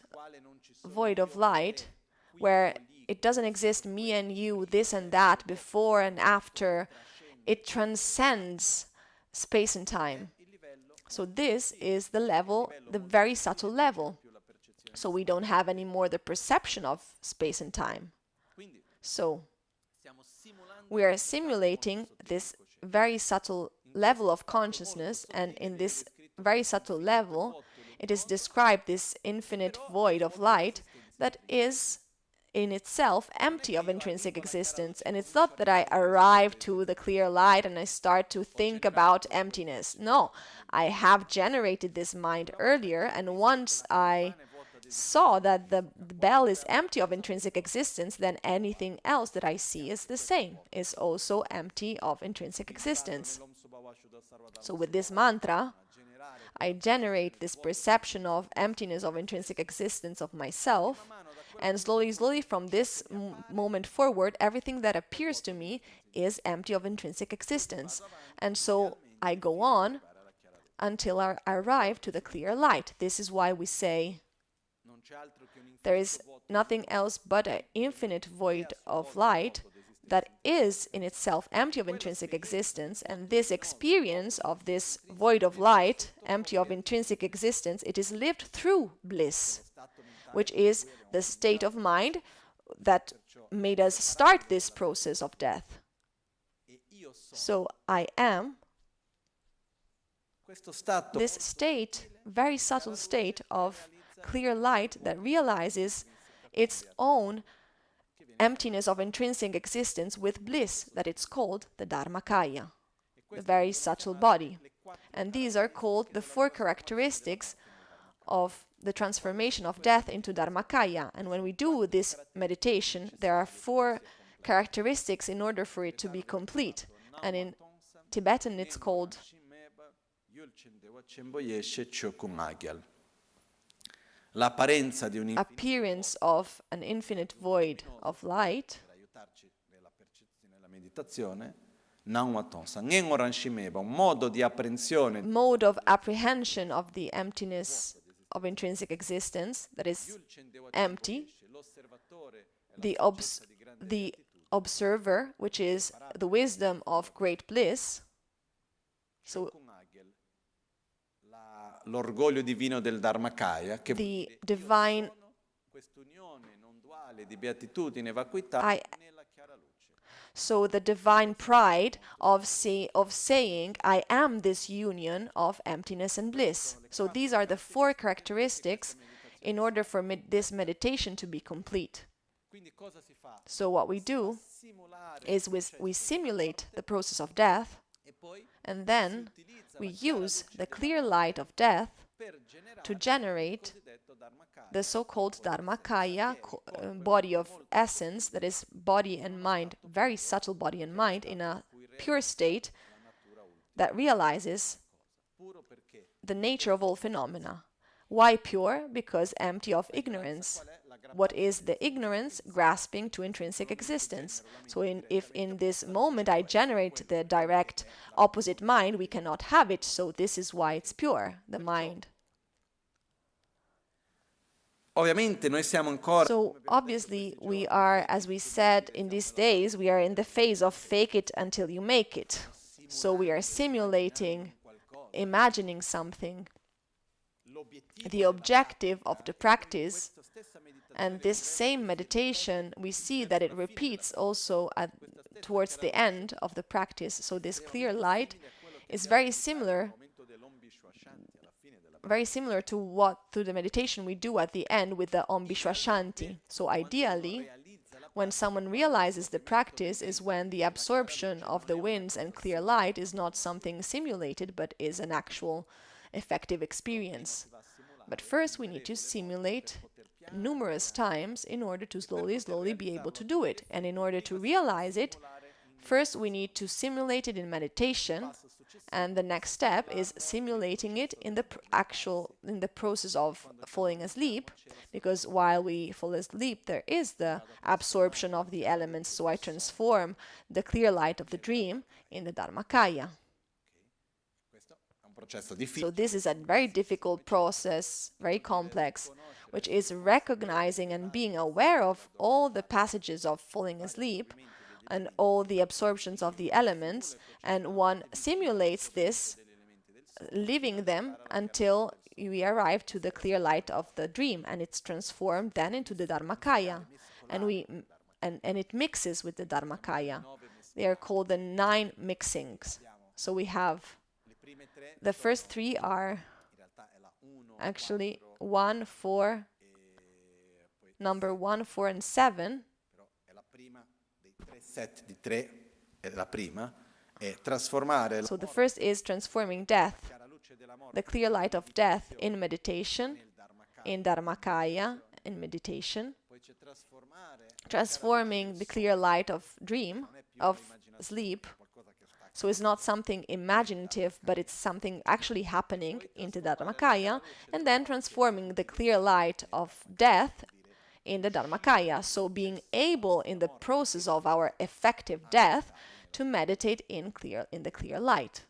void of light, where it doesn't exist me and you, this and that, before and after, it transcends space and time. So this is the level, the very subtle level. So we don't have anymore the perception of space and time. So we are simulating this very subtle level of consciousness, and in this very subtle level, it is described this infinite void of light that is in itself empty of intrinsic existence. And it's not that I arrive to the clear light and I start to think about emptiness. No, I have generated this mind earlier, and once I saw that the bell is empty of intrinsic existence, then anything else that I see is the same, is also empty of intrinsic existence. So with this mantra, I generate this perception of emptiness of intrinsic existence of myself, and slowly from this moment forward, everything that appears to me is empty of intrinsic existence. And so I go on until I arrive to the clear light. This is why we say there is nothing else but an infinite void of light that is in itself empty of intrinsic existence, and this experience of this void of light, empty of intrinsic existence, it is lived through bliss, which is the state of mind that made us start this process of death. So I am this state, very subtle state of clear light that realizes its own emptiness of intrinsic existence with bliss, that it's called the Dharmakaya, the very subtle body. And these are called the 4 characteristics of the transformation of death into Dharmakaya. And when we do this meditation, there are 4 characteristics in order for it to be complete. And in Tibetan it's called appearance of an infinite void of light, mode of apprehension of the emptiness of intrinsic existence, that is empty, the observer, which is the wisdom of great bliss. So l'orgoglio divino del Dharmakaya, che the divine quest'unione non duale di beatitudine e vacuità nella chiara luce. So the divine pride of saying, I am this union of emptiness and bliss. So these are the 4 characteristics in order for this meditation to be complete. So what we do is we simulate the process of death, and then we use the clear light of death to generate the so-called Dharmakaya, body of essence, that is body and mind, very subtle body and mind, in a pure state that realizes the nature of all phenomena. Why pure? Because empty of ignorance. What is the ignorance? Grasping to intrinsic existence. So if in this moment I generate the direct opposite mind, we cannot have it. So this is why it's pure, the mind. So obviously we are, as we said in these days, we are in the phase of fake it until you make it. So we are simulating, imagining something. The objective of the practice, and this same meditation, we see that it repeats also towards the end of the practice. So this clear light is very similar to the meditation we do at the end with the Om Vishwashanti. So ideally, when someone realizes the practice is when the absorption of the winds and clear light is not something simulated, but is an actual effective experience. But first we need to simulate numerous times in order to slowly be able to do it. And in order to realize it, first we need to simulate it in meditation, and the next step is simulating it in the process of falling asleep, because while we fall asleep there is the absorption of the elements, so I transform the clear light of the dream in the Dharmakaya. So this is a very difficult process, very complex, which is recognizing and being aware of all the passages of falling asleep and all the absorptions of the elements, and one simulates this, living them until we arrive to the clear light of the dream, and it's transformed then into the Dharmakaya, and it mixes with the Dharmakaya. They are called the 9 mixings. So we have the first 3 are actually 1, 4, number 1, 4, and 7. So the first is transforming death, the clear light of death in meditation, in Dharmakaya, in meditation, transforming the clear light of dream, of sleep. So it's not something imaginative, but it's something actually happening into Dharmakaya, and then transforming the clear light of death in the Dharmakaya. So being able in the process of our effective death to meditate in the clear light.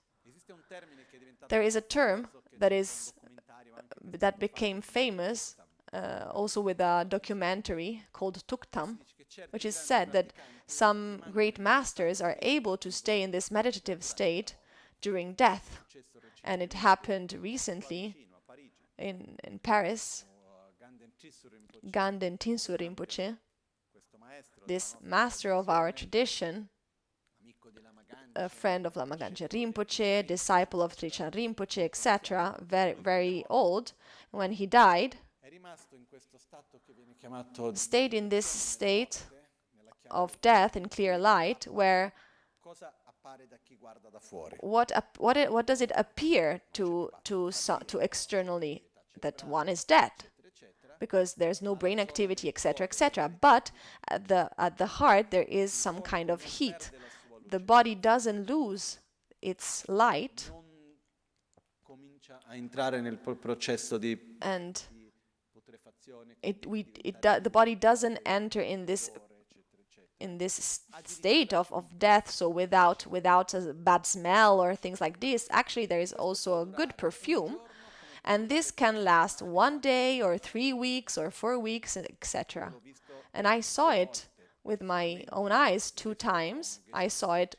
There is a term that became famous also with a documentary called Tuktam, which is said that some great masters are able to stay in this meditative state during death. And it happened recently in Paris. Ganden Tinsur Rinpoche, this master of our tradition, a friend of Lama Rinpoche, disciple of Trichan Rinpoche, etc., very, very old, when he died, stayed in this state of death in clear light, where what does it appear to externally? That one is dead, because there's no brain activity, etc., etc. But at the heart there is some kind of heat. The body doesn't lose its light, and the body doesn't enter in this state of death, so without a bad smell or things like this. Actually, there is also a good perfume, and this can last 1 day or 3 weeks or 4 weeks, etc. And I saw it with my own eyes 2 times. I saw it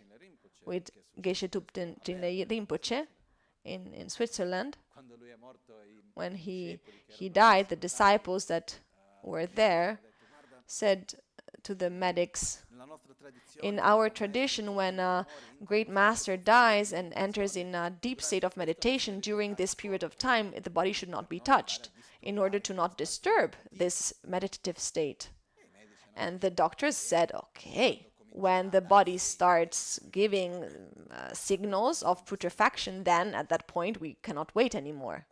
with Geshe Thupten Trinley Rinpoche in Switzerland. When he died, the disciples that were there said to the medics, in our tradition, when a great master dies and enters in a deep state of meditation, during this period of time, the body should not be touched in order to not disturb this meditative state. And the doctors said, okay, when the body starts giving signals of putrefaction, then at that point we cannot wait anymore.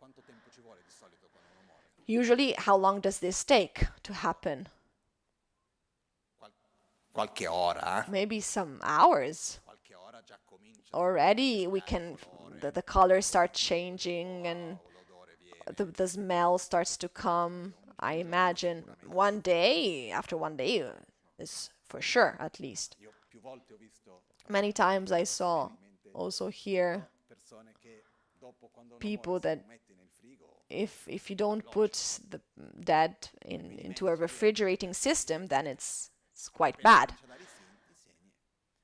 Usually, how long does this take to happen? Qualche ora. Maybe some hours. Already the color starts changing and the smell starts to come. I imagine after one day is for sure, at least. Many times I saw also here people that if you don't put the dead into a refrigerating system, then it's quite bad.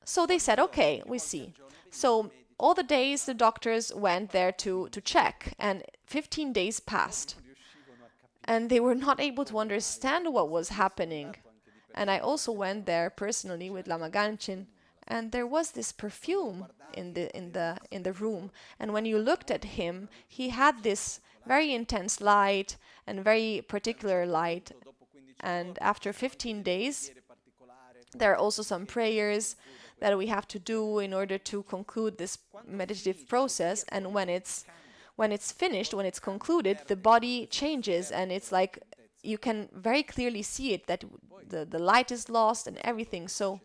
So they said, okay, we see. So all the days the doctors went there to check, and 15 days passed. And they were not able to understand what was happening. And I also went there personally with Lama Ganchin, and there was this perfume in the room. And when you looked at him, he had this very intense light and very particular light. And after 15 days, there are also some prayers that we have to do in order to conclude this meditative process. And when it's finished, when it's concluded, the body changes, and it's like you can very clearly see it, that the light is lost and everything. So,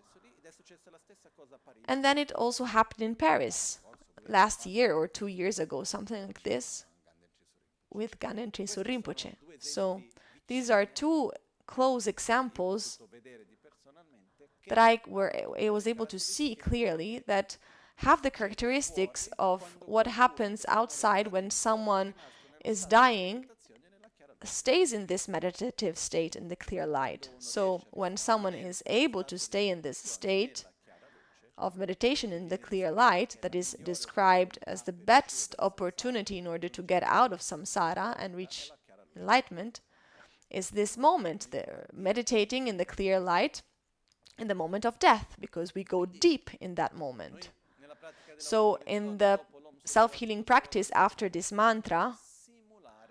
and then it also happened in Paris last year or 2 years ago, something like this, with Ganden Trinso Rinpoche. So these are 2 close examples that I was able to see clearly, that have the characteristics of what happens outside when someone is dying, stays in this meditative state in the clear light. So when someone is able to stay in this state of meditation in the clear light, that is described as the best opportunity in order to get out of samsara and reach enlightenment, is this moment, meditating in the clear light in the moment of death, because we go deep in that moment. So in the self-healing practice after this mantra,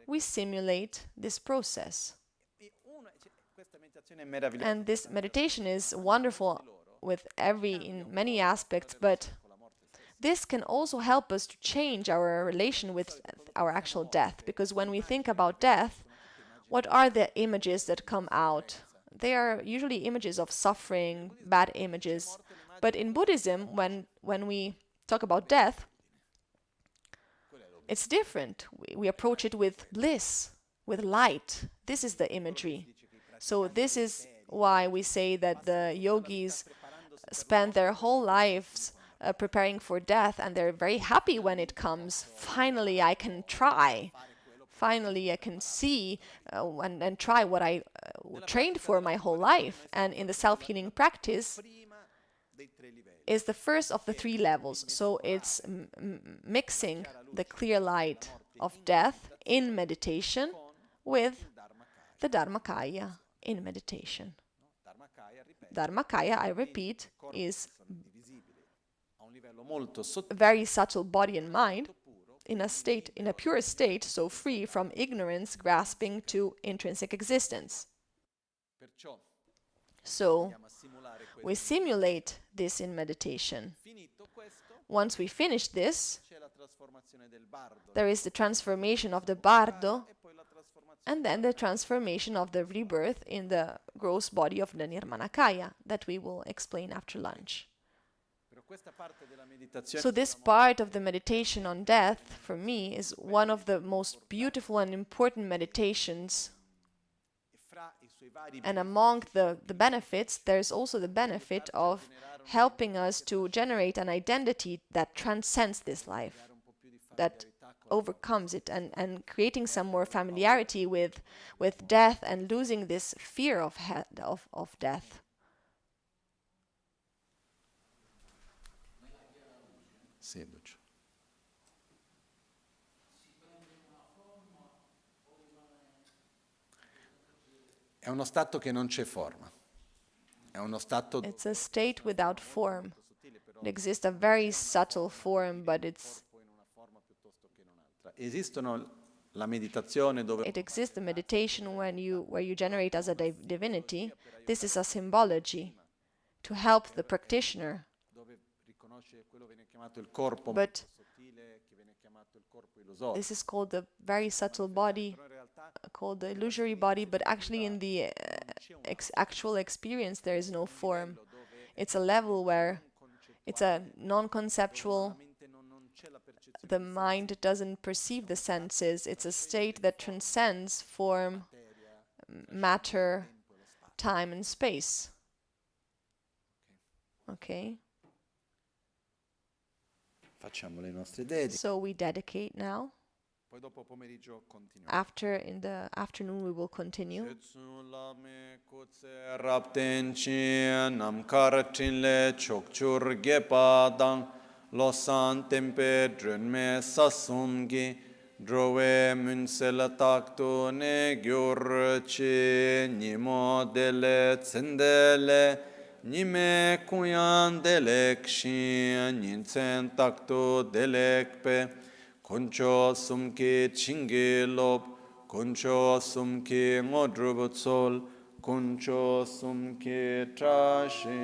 we simulate this process. And this meditation is wonderful in many aspects, but this can also help us to change our relation with our actual death, because when we think about death, What are the images that come out? They are usually images of suffering, bad images. But in Buddhism, when we talk about death, it's different. We approach it with bliss, with light. This is the imagery. So this is why we say that the yogis spend their whole lives preparing for death, and they're very happy when it comes. Finally, I can try. Finally, I can see and try what I trained for my whole life. And in the self-healing practice is the first of the 3 levels. So it's mixing the clear light of death in meditation with the Dharmakaya in meditation. Dharmakaya, I repeat, is a very subtle body and mind in a pure state, so free from ignorance, grasping to intrinsic existence. So we simulate this in meditation. Once we finish this, there is the transformation of the bardo, and then the transformation of the rebirth in the gross body of the Nirmanakaya that we will explain after lunch. So this part of the meditation on death, for me, is one of the most beautiful and important meditations. And among the benefits, there's also the benefit of helping us to generate an identity that transcends this life, that overcomes it, and creating some more familiarity with death and losing this fear of death. È uno stato che non c'è forma. È uno stato. It's a state without form. It exists a very subtle form, but it's. Esistono la meditazione dove. It exists the meditation where you generate as a divinity. This is a symbology to help the practitioner. But this is called the very subtle body, called the illusory body, but actually in the actual experience there is no form. It's a level where it's a non-conceptual, the mind doesn't perceive the senses. It's a state that transcends form, matter, time and space. Okay? So we dedicate now. After, in the afternoon, we will continue. Drove munsel takto ne gyurci nimo dele tsendele nime kuyan delek shin ninsen takto delekpe koncho sumki chingilob koncho sumki ngodrubutsol koncho sumki trashisho.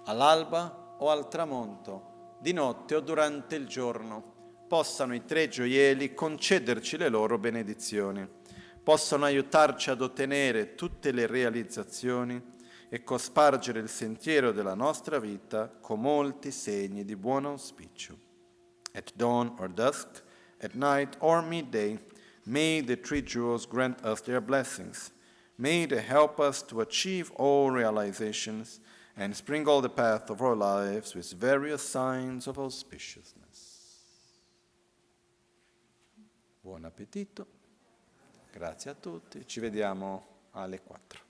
All'alba o al tramonto, di notte o durante il giorno, possano i 3 gioielli concederci le loro benedizioni, possano aiutarci ad ottenere tutte le realizzazioni e cospargere il sentiero della nostra vita con molti segni di buon auspicio. At dawn or dusk, at night or midday, may the 3 jewels grant us their blessings. May they help us to achieve all realizations and sprinkle the path of our lives with various signs of auspiciousness. Buon appetito, grazie a tutti, ci vediamo alle 4.